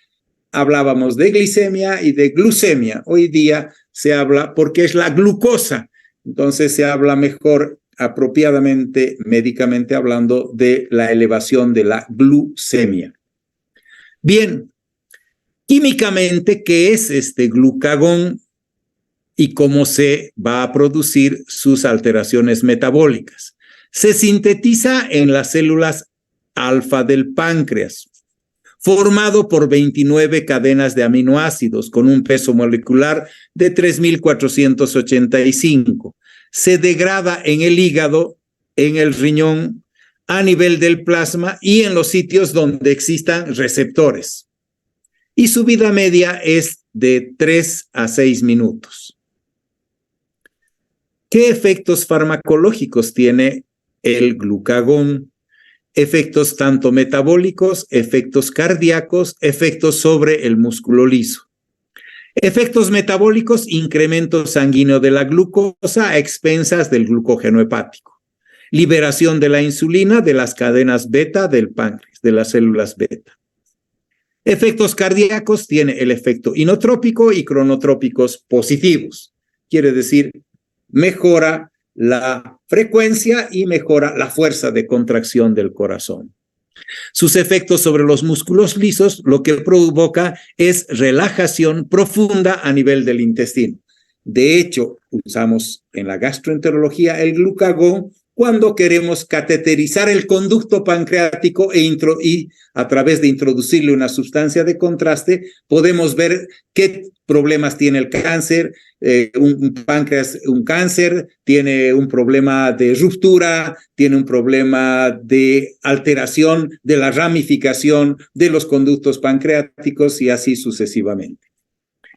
Hablábamos de glicemia y de glucemia. Hoy día se habla porque es la glucosa. Entonces se habla mejor, apropiadamente, médicamente hablando, de la elevación de la glucemia. Bien, químicamente, ¿qué es este glucagón y cómo se va a producir sus alteraciones metabólicas? Se sintetiza en las células alfa del páncreas. formado por 29 cadenas de aminoácidos con un peso molecular de 3.485. Se degrada en el hígado, en el riñón, a nivel del plasma y en los sitios donde existan receptores. Y su vida media es de 3 a 6 minutos. ¿Qué efectos farmacológicos tiene el glucagón? Efectos tanto metabólicos, efectos cardíacos, efectos sobre el músculo liso. Efectos metabólicos, incremento sanguíneo de la glucosa a expensas del glucógeno hepático. Liberación de la insulina de las cadenas beta del páncreas, de las células beta. Efectos cardíacos, tiene el efecto inotrópico y cronotrópicos positivos. Quiere decir, mejora la frecuencia y mejora la fuerza de contracción del corazón. Sus efectos sobre los músculos lisos lo que provoca es relajación profunda a nivel del intestino. De hecho, usamos en la gastroenterología el glucagón cuando queremos cateterizar el conducto pancreático y a través de introducirle una sustancia de contraste podemos ver qué problemas tiene el cáncer. Un páncreas, un cáncer, tiene un problema de ruptura, tiene un problema de alteración de la ramificación de los conductos pancreáticos y así sucesivamente.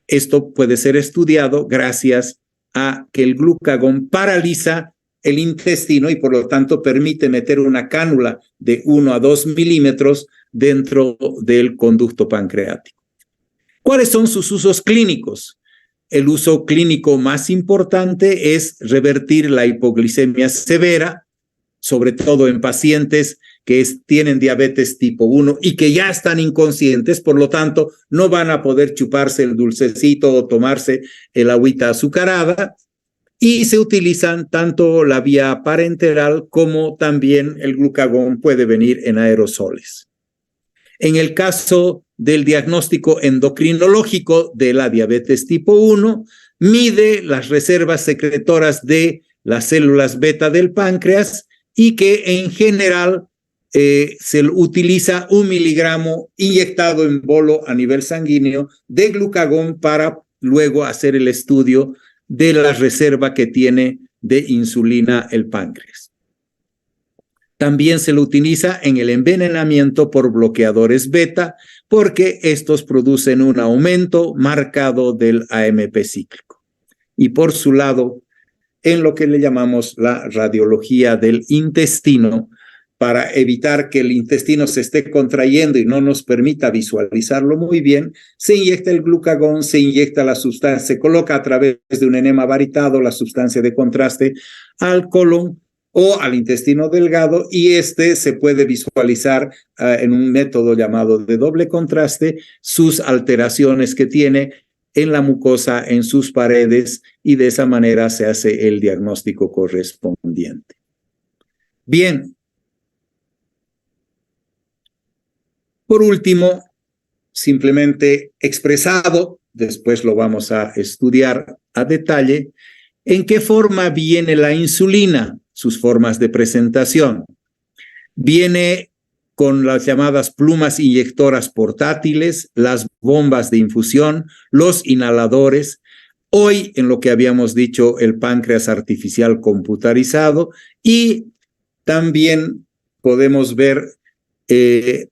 Esto puede ser estudiado gracias a que el glucagón paraliza el intestino y por lo tanto permite meter una cánula de 1 a 2 milímetros dentro del conducto pancreático. ¿Cuáles son sus usos clínicos? El uso clínico más importante es revertir la hipoglicemia severa, sobre todo en pacientes que tienen diabetes tipo 1 y que ya están inconscientes, por lo tanto no van a poder chuparse el dulcecito o tomarse el agüita azucarada. Y se utilizan tanto la vía parenteral como también el glucagón puede venir en aerosoles. En el caso del diagnóstico endocrinológico de la diabetes tipo 1, mide las reservas secretoras de las células beta del páncreas y que en general se utiliza 1 miligramo inyectado en bolo a nivel sanguíneo de glucagón para luego hacer el estudio de la reserva que tiene de insulina el páncreas. También se lo utiliza en el envenenamiento por bloqueadores beta porque estos producen un aumento marcado del AMP cíclico. Y por su lado, en lo que le llamamos la radiología del intestino, para evitar que el intestino se esté contrayendo y no nos permita visualizarlo muy bien, se inyecta el glucagón, se inyecta la sustancia, se coloca a través de un enema varitado la sustancia de contraste al colon o al intestino delgado y se puede visualizar en un método llamado de doble contraste sus alteraciones que tiene en la mucosa, en sus paredes y de esa manera se hace el diagnóstico correspondiente. Bien. Por último, simplemente expresado, después lo vamos a estudiar a detalle, ¿en qué forma viene la insulina? Sus formas de presentación. Viene con las llamadas plumas inyectoras portátiles, las bombas de infusión, los inhaladores, hoy en lo que habíamos dicho el páncreas artificial computarizado y también podemos ver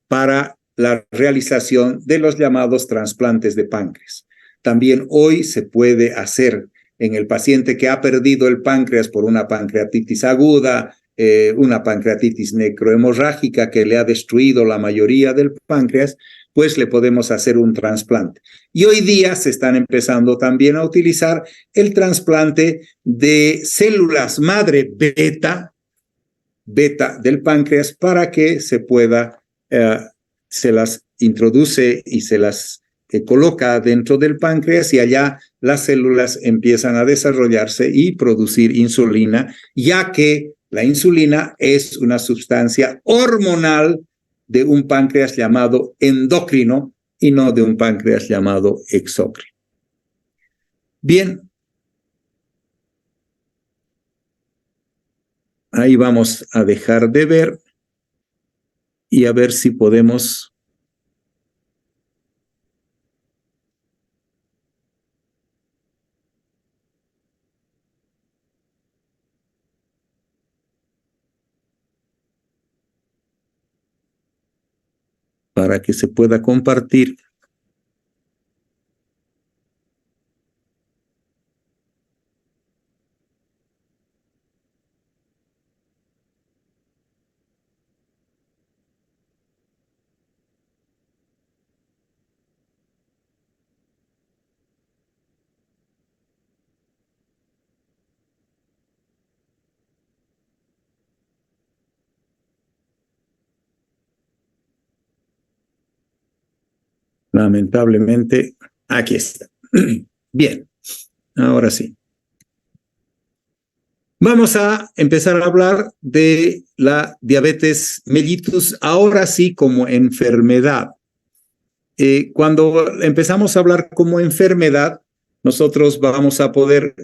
para la realización de los llamados trasplantes de páncreas. También hoy se puede hacer en el paciente que ha perdido el páncreas por una pancreatitis aguda, una pancreatitis necrohemorrágica que le ha destruido la mayoría del páncreas, pues le podemos hacer un trasplante. Y hoy día se están empezando también a utilizar el trasplante de células madre beta del páncreas para que se pueda se las introduce y se las coloca dentro del páncreas y allá las células empiezan a desarrollarse y producir insulina, ya que la insulina es una sustancia hormonal de un páncreas llamado endocrino y no de un páncreas llamado exócrino. Bien. Ahí vamos a dejar de ver y a ver si podemos para que se pueda compartir. Lamentablemente, aquí está. Bien, ahora sí. Vamos a empezar a hablar de la diabetes mellitus, ahora sí como enfermedad. Cuando empezamos a hablar como enfermedad, nosotros vamos a poder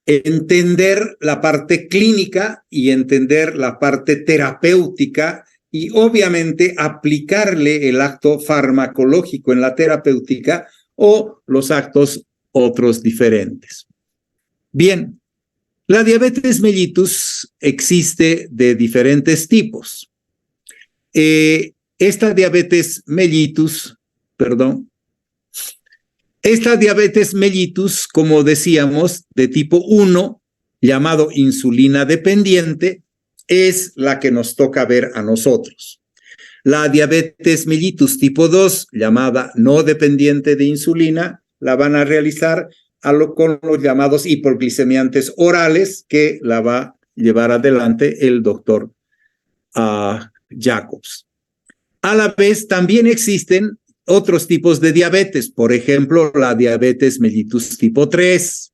entender la parte clínica y entender la parte terapéutica y obviamente aplicarle el acto farmacológico en la terapéutica o los actos otros diferentes. Bien, la diabetes mellitus existe de diferentes tipos. Esta diabetes mellitus, como decíamos, de tipo 1, llamado insulina dependiente, es la que nos toca ver a nosotros. La diabetes mellitus tipo 2, llamada no dependiente de insulina, la van a realizar con los llamados hipoglicemiantes orales, que la va a llevar adelante el doctor Jacobs. A la vez, también existen otros tipos de diabetes, por ejemplo, la diabetes mellitus tipo 3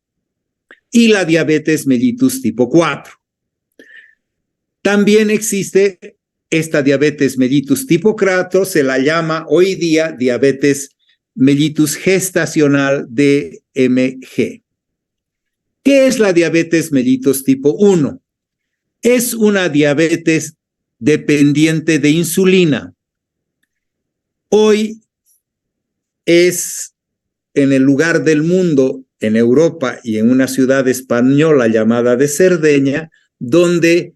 y la diabetes mellitus tipo 4. También existe esta diabetes mellitus tipo 4, se la llama hoy día diabetes mellitus gestacional DMG. ¿Qué es la diabetes mellitus tipo 1? Es una diabetes dependiente de insulina. Hoy es en el lugar del mundo, en Europa y en una ciudad española llamada de Cerdeña, donde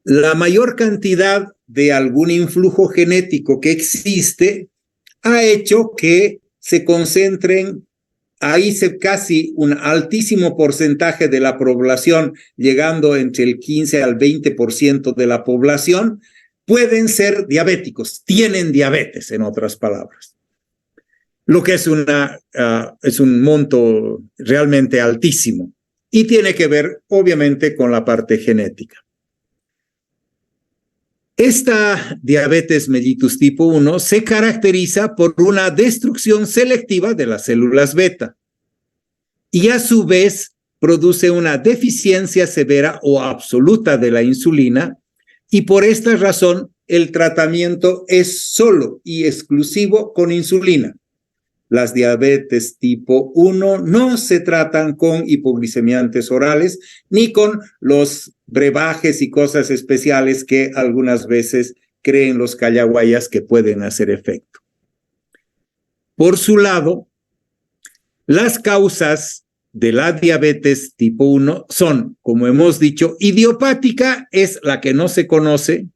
la mayor cantidad de algún influjo genético que existe ha hecho que se concentren ahí casi un altísimo porcentaje de la población, llegando entre el 15 al 20% de la población, pueden ser diabéticos, tienen diabetes, en otras palabras. Lo que es un monto realmente altísimo y tiene que ver, obviamente, con la parte genética. Esta diabetes mellitus tipo 1 se caracteriza por una destrucción selectiva de las células beta y a su vez produce una deficiencia severa o absoluta de la insulina, y por esta razón el tratamiento es solo y exclusivo con insulina. Las diabetes tipo 1 no se tratan con hipoglicemiantes orales ni con los brebajes y cosas especiales que algunas veces creen los callaguayas que pueden hacer efecto. Por su lado, las causas de la diabetes tipo 1 son, como hemos dicho, idiopática, es la que no se conoce.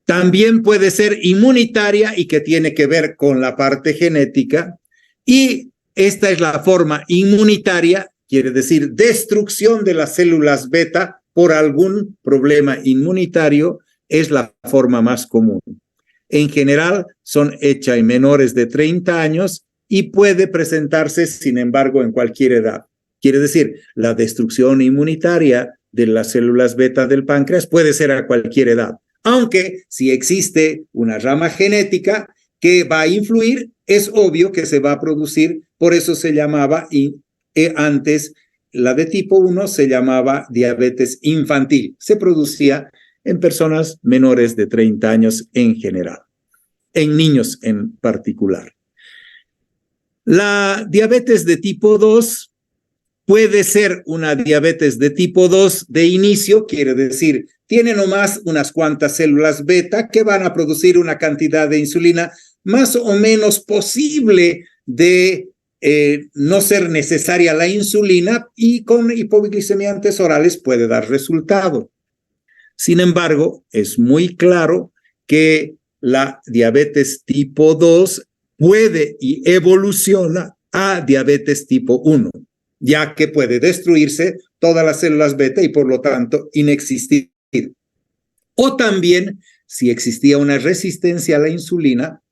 También puede ser inmunitaria y que tiene que ver con la parte genética. Y esta es la forma inmunitaria, quiere decir destrucción de las células beta por algún problema inmunitario, es la forma más común. En general, son hechas en menores de 30 años y puede presentarse, sin embargo, en cualquier edad. Quiere decir, la destrucción inmunitaria de las células beta del páncreas puede ser a cualquier edad. Aunque si existe una rama genética que va a influir, es obvio que se va a producir, por eso se llamaba antes, la de tipo 1 se llamaba diabetes infantil. Se producía en personas menores de 30 años en general, en niños en particular. La diabetes de tipo 2 puede ser una diabetes de tipo 2 de inicio, quiere decir, tiene nomás unas cuantas células beta que van a producir una cantidad de insulina más o menos posible de no ser necesaria la insulina, y con hipoglicemiantes orales puede dar resultado. Sin embargo, es muy claro que la diabetes tipo 2 puede y evoluciona a diabetes tipo 1, ya que puede destruirse todas las células beta y por lo tanto inexistir. O también, si existía una resistencia a la insulina,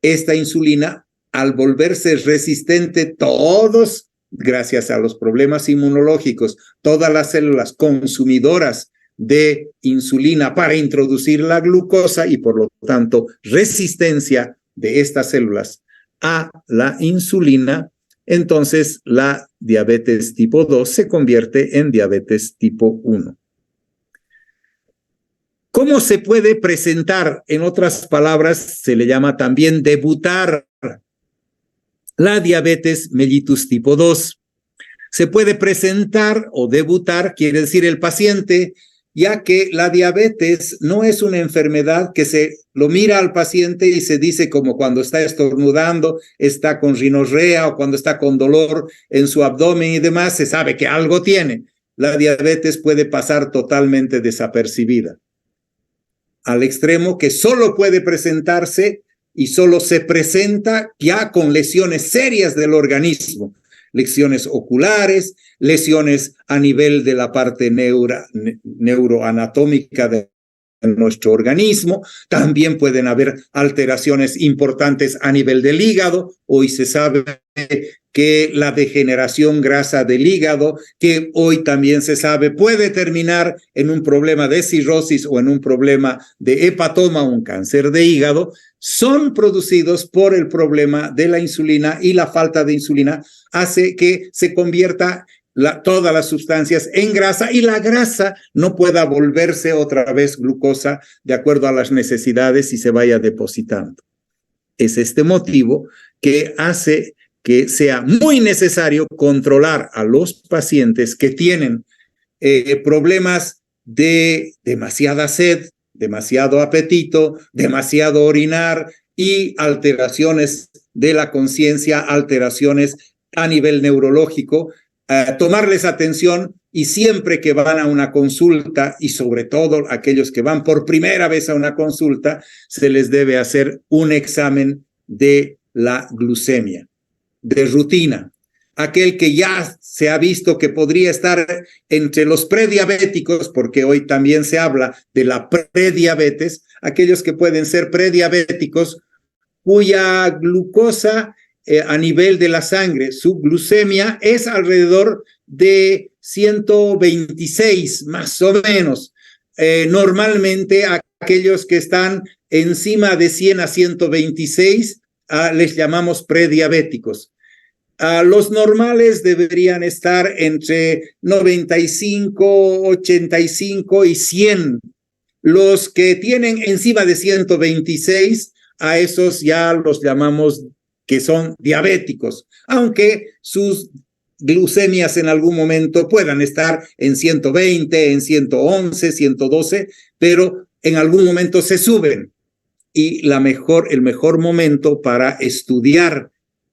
esta insulina, al volverse resistente, todos, gracias a los problemas inmunológicos, todas las células consumidoras de insulina para introducir la glucosa y por lo tanto resistencia de estas células a la insulina, entonces la diabetes tipo 2 se convierte en diabetes tipo 1. ¿Cómo se puede presentar? En otras palabras, se le llama también debutar la diabetes mellitus tipo 2. Se puede presentar o debutar, quiere decir el paciente, ya que la diabetes no es una enfermedad que se lo mira al paciente y se dice como cuando está estornudando, está con rinorrea o cuando está con dolor en su abdomen y demás, se sabe que algo tiene. La diabetes puede pasar totalmente desapercibida, al extremo que solo puede presentarse y solo se presenta ya con lesiones serias del organismo, lesiones oculares, lesiones a nivel de la parte neuroanatómica de nuestro organismo. También pueden haber alteraciones importantes a nivel del hígado. Hoy se sabe que la degeneración grasa del hígado, que hoy también se sabe puede terminar en un problema de cirrosis o en un problema de hepatoma, un cáncer de hígado, son producidos por el problema de la insulina, y la falta de insulina hace que se convierta todas las sustancias en grasa y la grasa no pueda volverse otra vez glucosa de acuerdo a las necesidades y se vaya depositando. Es este motivo que hace que sea muy necesario controlar a los pacientes que tienen problemas de demasiada sed, demasiado apetito, demasiado orinar y alteraciones de la conciencia, alteraciones a nivel neurológico, tomarles atención y siempre que van a una consulta, y sobre todo aquellos que van por primera vez a una consulta, se les debe hacer un examen de la glucemia, de rutina. Aquel que ya se ha visto que podría estar entre los prediabéticos, porque hoy también se habla de la prediabetes, aquellos que pueden ser prediabéticos, cuya glucosa a nivel de la sangre, su glucemia es alrededor de 126, más o menos. Normalmente aquellos que están encima de 100 a 126 les llamamos prediabéticos. Los normales deberían estar entre 95, 85 y 100. Los que tienen encima de 126, a esos ya los llamamos que son diabéticos, aunque sus glucemias en algún momento puedan estar en 120, en 111, 112, pero en algún momento se suben. Y el mejor momento para estudiar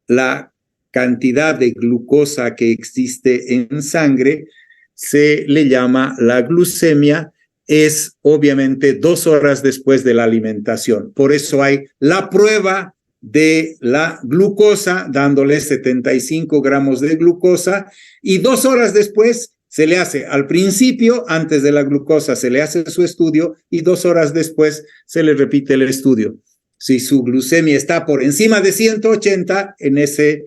la cantidad de glucosa que existe en sangre se le llama la glucemia, es obviamente 2 horas después de la alimentación. Por eso hay la prueba de la glucosa, dándole 75 gramos de glucosa, y 2 horas después se le hace, al principio, antes de la glucosa, se le hace su estudio, y 2 horas después se le repite el estudio. Si su glucemia está por encima de 180, en ese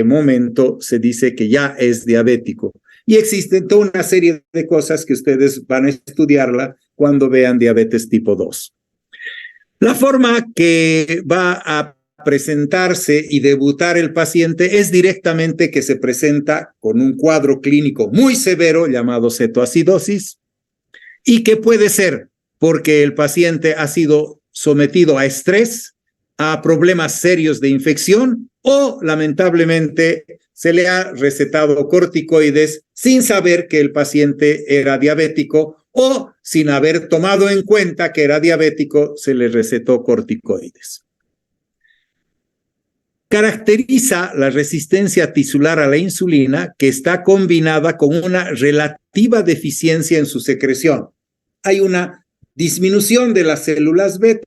momento se dice que ya es diabético. Y existen toda una serie de cosas que ustedes van a estudiarla cuando vean diabetes tipo 2. La forma que va a presentarse y debutar el paciente es directamente que se presenta con un cuadro clínico muy severo llamado cetoacidosis, y que puede ser porque el paciente ha sido sometido a estrés, a problemas serios de infección, o lamentablemente se le ha recetado corticoides sin saber que el paciente era diabético, o sin haber tomado en cuenta que era diabético, se le recetó corticoides. Caracteriza la resistencia tisular a la insulina que está combinada con una relativa deficiencia en su secreción. Hay una disminución de las células beta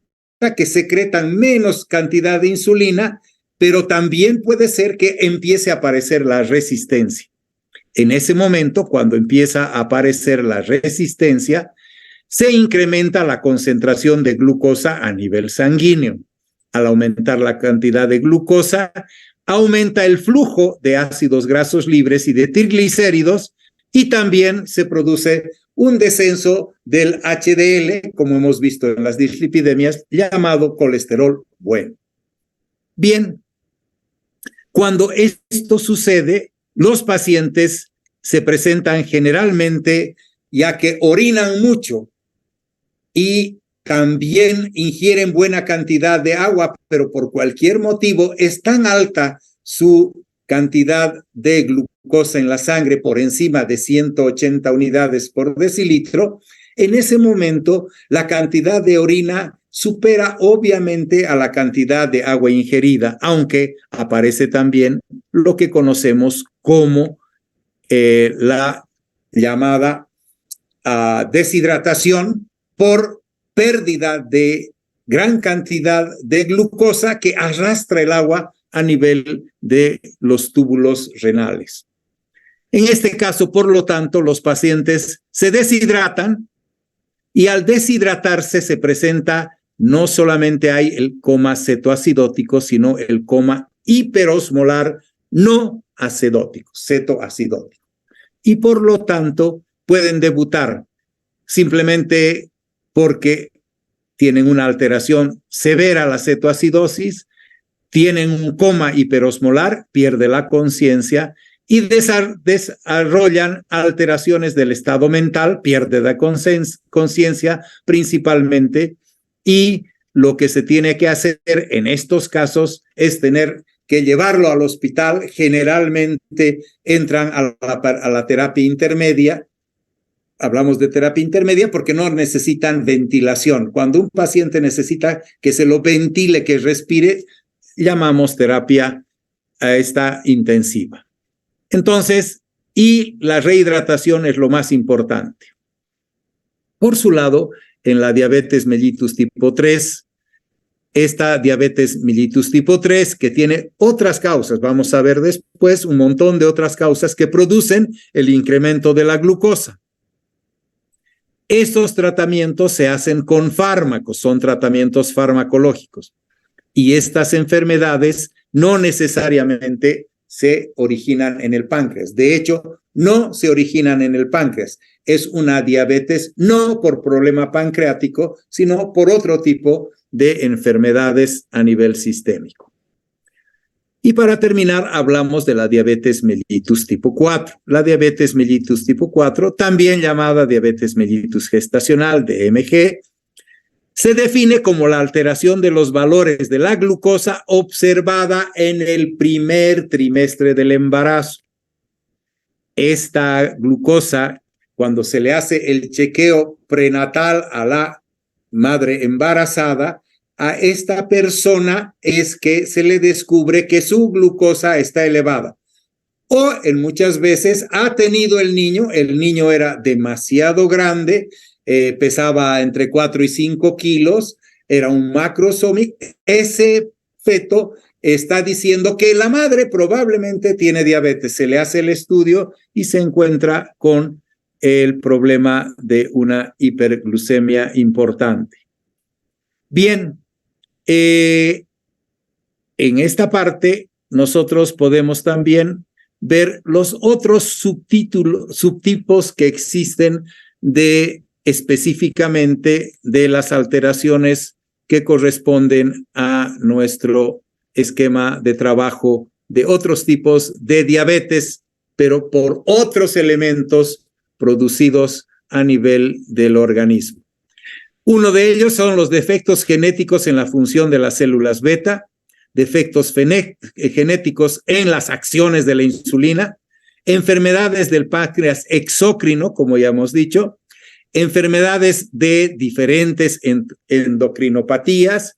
que secretan menos cantidad de insulina, pero también puede ser que empiece a aparecer la resistencia. En ese momento, cuando empieza a aparecer la resistencia, se incrementa la concentración de glucosa a nivel sanguíneo. Al aumentar la cantidad de glucosa, aumenta el flujo de ácidos grasos libres y de triglicéridos, y también se produce un descenso del HDL, como hemos visto en las dislipidemias, llamado colesterol bueno. Bien, cuando esto sucede, los pacientes se presentan generalmente ya que orinan mucho y también ingieren buena cantidad de agua, pero por cualquier motivo es tan alta su cantidad de glucosa en la sangre por encima de 180 unidades por decilitro. En ese momento la cantidad de orina supera obviamente a la cantidad de agua ingerida, aunque aparece también lo que conocemos como la llamada deshidratación por pérdida de gran cantidad de glucosa que arrastra el agua a nivel de los túbulos renales. En este caso, por lo tanto, los pacientes se deshidratan y al deshidratarse se presenta, no solamente hay el coma cetoacidótico, sino el coma hiperosmolar no acidótico, cetoacidótico. Y por lo tanto, pueden debutar simplemente porque tienen una alteración severa la cetoacidosis, tienen un coma hiperosmolar, pierde la conciencia y desarrollan alteraciones del estado mental, pierde la conciencia principalmente, y lo que se tiene que hacer en estos casos es tener que llevarlo al hospital. Generalmente entran a la terapia intermedia. Hablamos de terapia intermedia porque no necesitan ventilación. Cuando un paciente necesita que se lo ventile, que respire, llamamos terapia a esta intensiva. Entonces, y la rehidratación es lo más importante. Por su lado, en la diabetes mellitus tipo 3, esta diabetes mellitus tipo 3 que tiene otras causas, vamos a ver después un montón de otras causas que producen el incremento de la glucosa. Estos tratamientos se hacen con fármacos, son tratamientos farmacológicos. Y estas enfermedades no necesariamente se originan en el páncreas. De hecho, no se originan en el páncreas. Es una diabetes no por problema pancreático, sino por otro tipo de enfermedades a nivel sistémico. Y para terminar, hablamos de la diabetes mellitus tipo 4. La diabetes mellitus tipo 4, también llamada diabetes mellitus gestacional, DMG, se define como la alteración de los valores de la glucosa observada en el primer trimestre del embarazo. Esta glucosa, cuando se le hace el chequeo prenatal a la madre embarazada, a esta persona es que se le descubre que su glucosa está elevada. O en muchas veces ha tenido el niño era demasiado grande, pesaba entre 4 y 5 kilos, era un macrosómico. Ese feto está diciendo que la madre probablemente tiene diabetes. Se le hace el estudio y se encuentra con el problema de una hiperglucemia importante. Bien, en esta parte nosotros podemos también ver los otros subtipos que existen específicamente de las alteraciones que corresponden a nuestro esquema de trabajo de otros tipos de diabetes, pero por otros elementos producidos a nivel del organismo. Uno de ellos son los defectos genéticos en la función de las células beta, defectos genéticos en las acciones de la insulina, enfermedades del páncreas exócrino, como ya hemos dicho, enfermedades de diferentes endocrinopatías,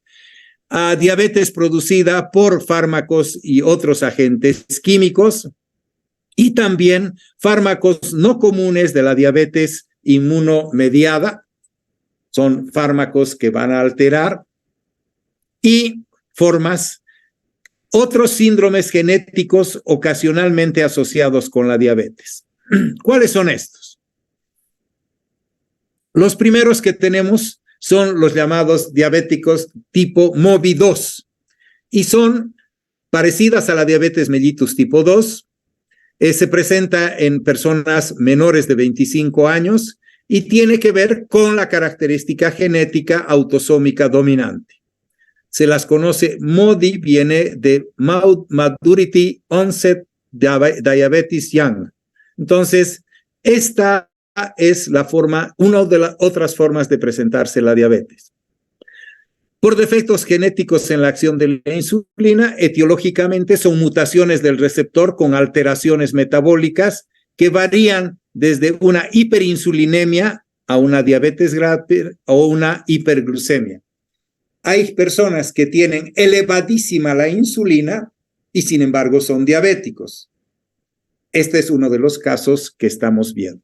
diabetes producida por fármacos y otros agentes químicos, y también fármacos no comunes de la diabetes inmunomediada. Son fármacos que van a alterar y otros síndromes genéticos ocasionalmente asociados con la diabetes. ¿Cuáles son estos? Los primeros que tenemos son los llamados diabéticos tipo MOBI2 y son parecidas a la diabetes mellitus tipo 2. Se presenta en personas menores de 25 años y tiene que ver con la característica genética autosómica dominante. Se las conoce MODY, viene de Maturity Onset Diabetes Young. Entonces, esta es una de las otras formas de presentarse la diabetes. Por defectos genéticos en la acción de la insulina, etiológicamente son mutaciones del receptor con alteraciones metabólicas que varían desde una hiperinsulinemia a una diabetes grave o una hiperglucemia. Hay personas que tienen elevadísima la insulina y sin embargo son diabéticos. Este es uno de los casos que estamos viendo.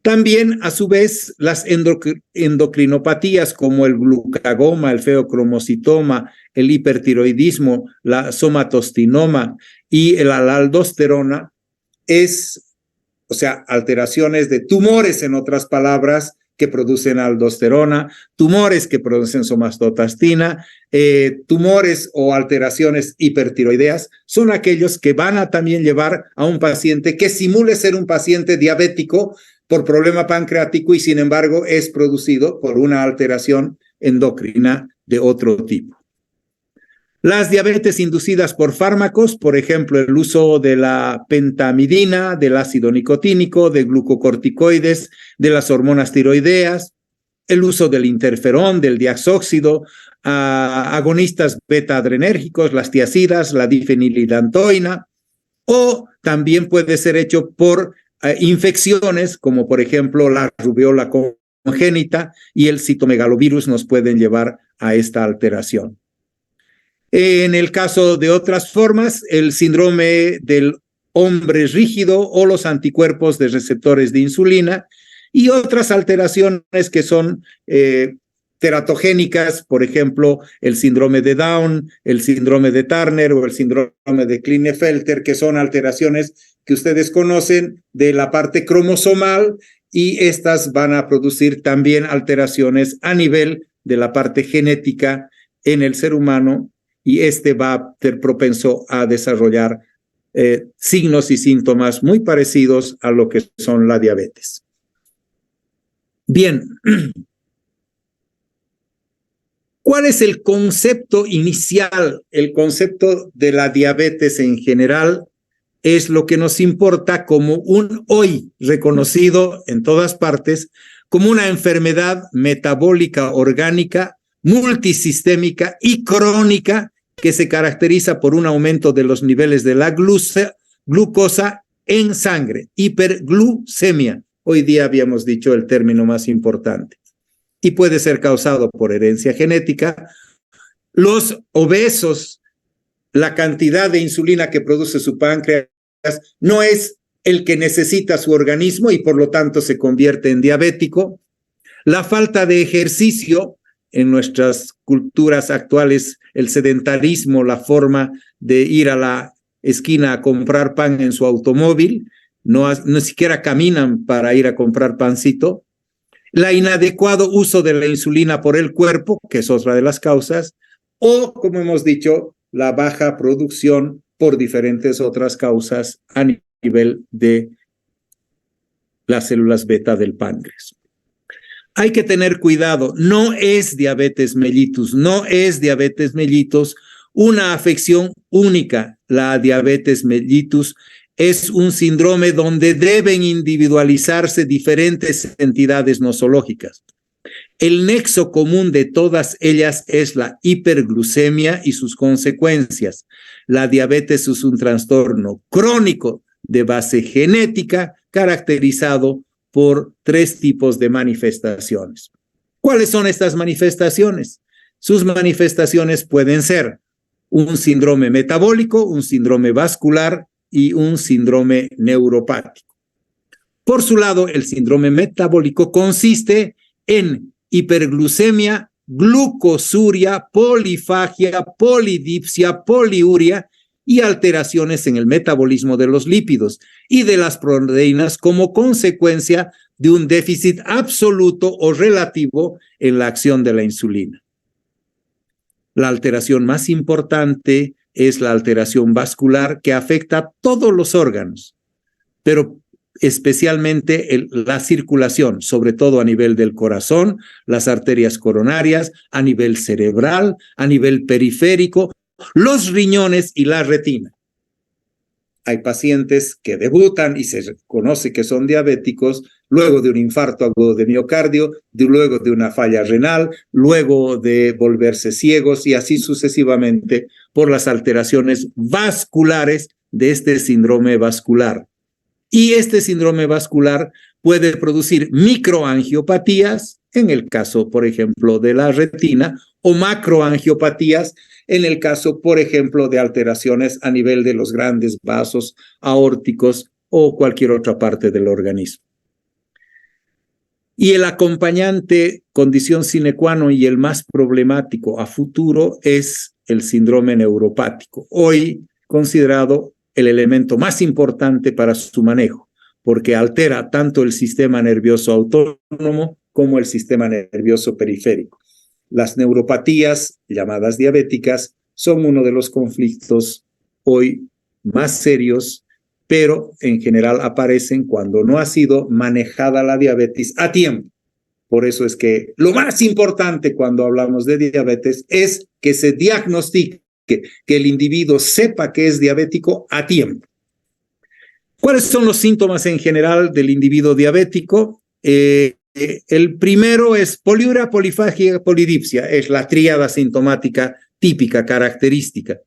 También, a su vez, las endocrinopatías como el glucagoma, el feocromocitoma, el hipertiroidismo, la somatostinoma y la aldosterona alteraciones de tumores, en otras palabras, que producen aldosterona, tumores que producen somatostatina, tumores o alteraciones hipertiroideas, son aquellos que van a también llevar a un paciente que simule ser un paciente diabético por problema pancreático y sin embargo es producido por una alteración endocrina de otro tipo. Las diabetes inducidas por fármacos, por ejemplo, el uso de la pentamidina, del ácido nicotínico, de glucocorticoides, de las hormonas tiroideas, el uso del interferón, del diaxóxido, agonistas beta-adrenérgicos, las tiazidas, la difenilidantoína, o también puede ser hecho por infecciones como por ejemplo la rubiola congénita y el citomegalovirus nos pueden llevar a esta alteración. En el caso de otras formas, el síndrome del hombre rígido o los anticuerpos de receptores de insulina y otras alteraciones que son teratogénicas, por ejemplo, el síndrome de Down, el síndrome de Turner o el síndrome de Klinefelter, que son alteraciones que ustedes conocen de la parte cromosomal y estas van a producir también alteraciones a nivel de la parte genética en el ser humano y va a ser propenso a desarrollar signos y síntomas muy parecidos a lo que son la diabetes. Bien. ¿Cuál es el concepto inicial? El concepto de la diabetes en general es lo que nos importa como hoy reconocido en todas partes como una enfermedad metabólica orgánica, multisistémica y crónica que se caracteriza por un aumento de los niveles de la glucosa en sangre, hiperglucemia. Hoy día habíamos dicho el término más importante. Y puede ser causado por herencia genética. Los obesos, la cantidad de insulina que produce su páncreas no es el que necesita su organismo y por lo tanto se convierte en diabético. La falta de ejercicio en nuestras culturas actuales, el sedentarismo, la forma de ir a la esquina a comprar pan en su automóvil, no siquiera caminan para ir a comprar pancito. La inadecuado uso de la insulina por el cuerpo, que es otra de las causas, o, como hemos dicho, la baja producción por diferentes otras causas a nivel de las células beta del páncreas. Hay que tener cuidado, no es diabetes mellitus, una afección única. La diabetes mellitus es un síndrome donde deben individualizarse diferentes entidades nosológicas. El nexo común de todas ellas es la hiperglucemia y sus consecuencias. La diabetes es un trastorno crónico de base genética caracterizado por 3 tipos de manifestaciones. ¿Cuáles son estas manifestaciones? Sus manifestaciones pueden ser un síndrome metabólico, un síndrome vascular y un síndrome neuropático. Por su lado, el síndrome metabólico consiste en hiperglucemia glucosuria, polifagia, polidipsia, poliuria y alteraciones en el metabolismo de los lípidos y de las proteínas como consecuencia de un déficit absoluto o relativo en la acción de la insulina. La alteración más importante es la alteración vascular que afecta a todos los órganos, pero especialmente la circulación, sobre todo a nivel del corazón, las arterias coronarias, a nivel cerebral, a nivel periférico, los riñones y la retina. Hay pacientes que debutan y se conoce que son diabéticos luego de un infarto agudo de miocardio, luego de una falla renal, luego de volverse ciegos y así sucesivamente por las alteraciones vasculares de este síndrome vascular. Y este síndrome vascular puede producir microangiopatías, en el caso, por ejemplo, de la retina, o macroangiopatías, en el caso, por ejemplo, de alteraciones a nivel de los grandes vasos aórticos o cualquier otra parte del organismo. Y el acompañante, condición sine qua non y el más problemático a futuro es el síndrome neuropático, hoy considerado el elemento más importante para su manejo, porque altera tanto el sistema nervioso autónomo como el sistema nervioso periférico. Las neuropatías, llamadas diabéticas, son uno de los conflictos hoy más serios, pero en general aparecen cuando no ha sido manejada la diabetes a tiempo. Por eso es que lo más importante cuando hablamos de diabetes es que se diagnostique, que el individuo sepa que es diabético a tiempo. ¿Cuáles son los síntomas en general del individuo diabético? El primero es poliuria, polifagia, polidipsia, es la tríada sintomática típica, característica.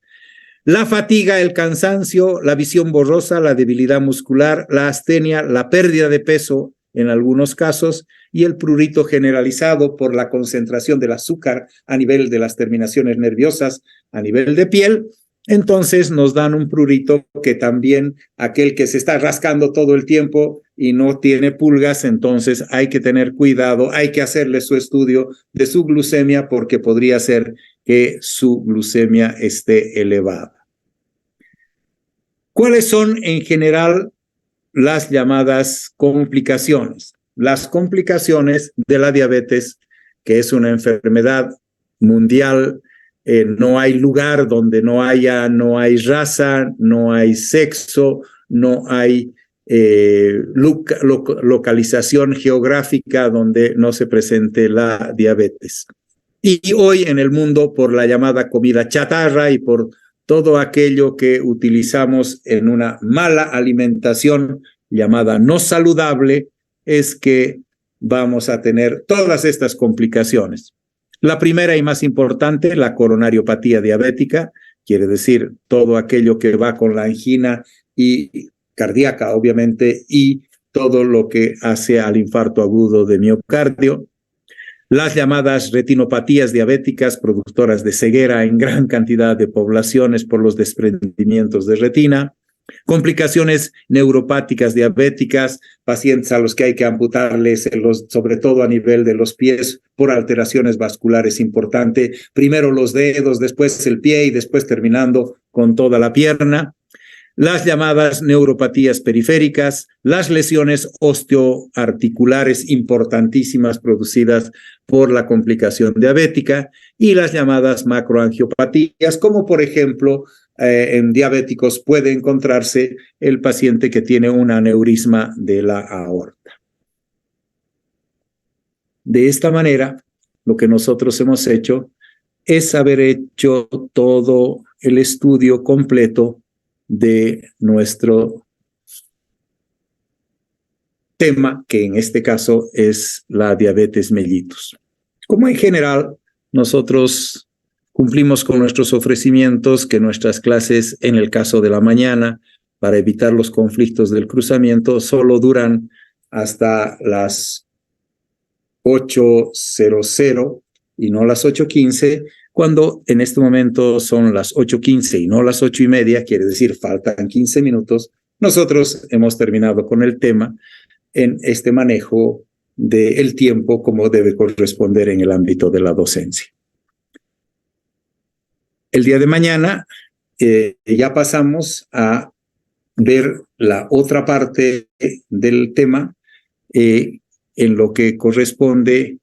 La fatiga, el cansancio, la visión borrosa, la debilidad muscular, la astenia, la pérdida de peso en algunos casos y el prurito generalizado por la concentración del azúcar a nivel de las terminaciones nerviosas, a nivel de piel. Entonces nos dan un prurito que también aquel que se está rascando todo el tiempo y no tiene pulgas, entonces hay que tener cuidado, hay que hacerle su estudio de su glucemia porque podría ser que su glucemia esté elevada. ¿Cuáles son en general las llamadas complicaciones? Las complicaciones de la diabetes, que es una enfermedad mundial, no hay lugar donde no hay raza, no hay sexo, no hay localización geográfica donde no se presente la diabetes. Y hoy en el mundo, por la llamada comida chatarra y por todo aquello que utilizamos en una mala alimentación llamada no saludable, es que vamos a tener todas estas complicaciones. La primera y más importante, la coronariopatía diabética, quiere decir todo aquello que va con la angina y cardíaca, obviamente, y todo lo que hace al infarto agudo de miocardio. Las llamadas retinopatías diabéticas, productoras de ceguera en gran cantidad de poblaciones por los desprendimientos de retina. Complicaciones neuropáticas diabéticas, pacientes a los que hay que amputarles, sobre todo a nivel de los pies, por alteraciones vasculares importante. Primero los dedos, después el pie y después terminando con toda la pierna. Las llamadas neuropatías periféricas, las lesiones osteoarticulares importantísimas producidas por la complicación diabética y las llamadas macroangiopatías, como por ejemplo en diabéticos puede encontrarse el paciente que tiene un aneurisma de la aorta. De esta manera, lo que nosotros hemos hecho es haber hecho todo el estudio completo de nuestro tema, que en este caso es la diabetes mellitus. Como en general, nosotros cumplimos con nuestros ofrecimientos, que nuestras clases, en el caso de la mañana, para evitar los conflictos del cruzamiento, solo duran hasta las 8:00 y no las 8:15, cuando en este momento son las 8:15 y no las 8:30, quiere decir faltan 15 minutos, nosotros hemos terminado con el tema en este manejo del tiempo como debe corresponder en el ámbito de la docencia. El día de mañana ya pasamos a ver la otra parte del tema en lo que corresponde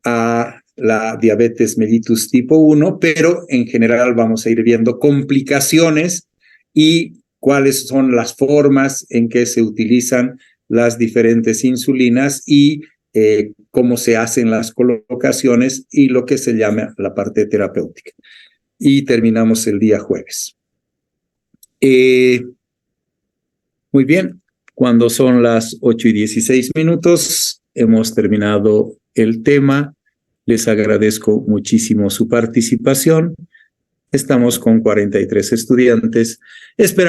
a la diabetes mellitus tipo 1, pero en general vamos a ir viendo complicaciones y cuáles son las formas en que se utilizan las diferentes insulinas y cómo se hacen las colocaciones y lo que se llama la parte terapéutica. Y terminamos el día jueves. Muy bien, cuando son las 8:16, hemos terminado el tema. Les agradezco muchísimo su participación. Estamos con 43 estudiantes. Esperamos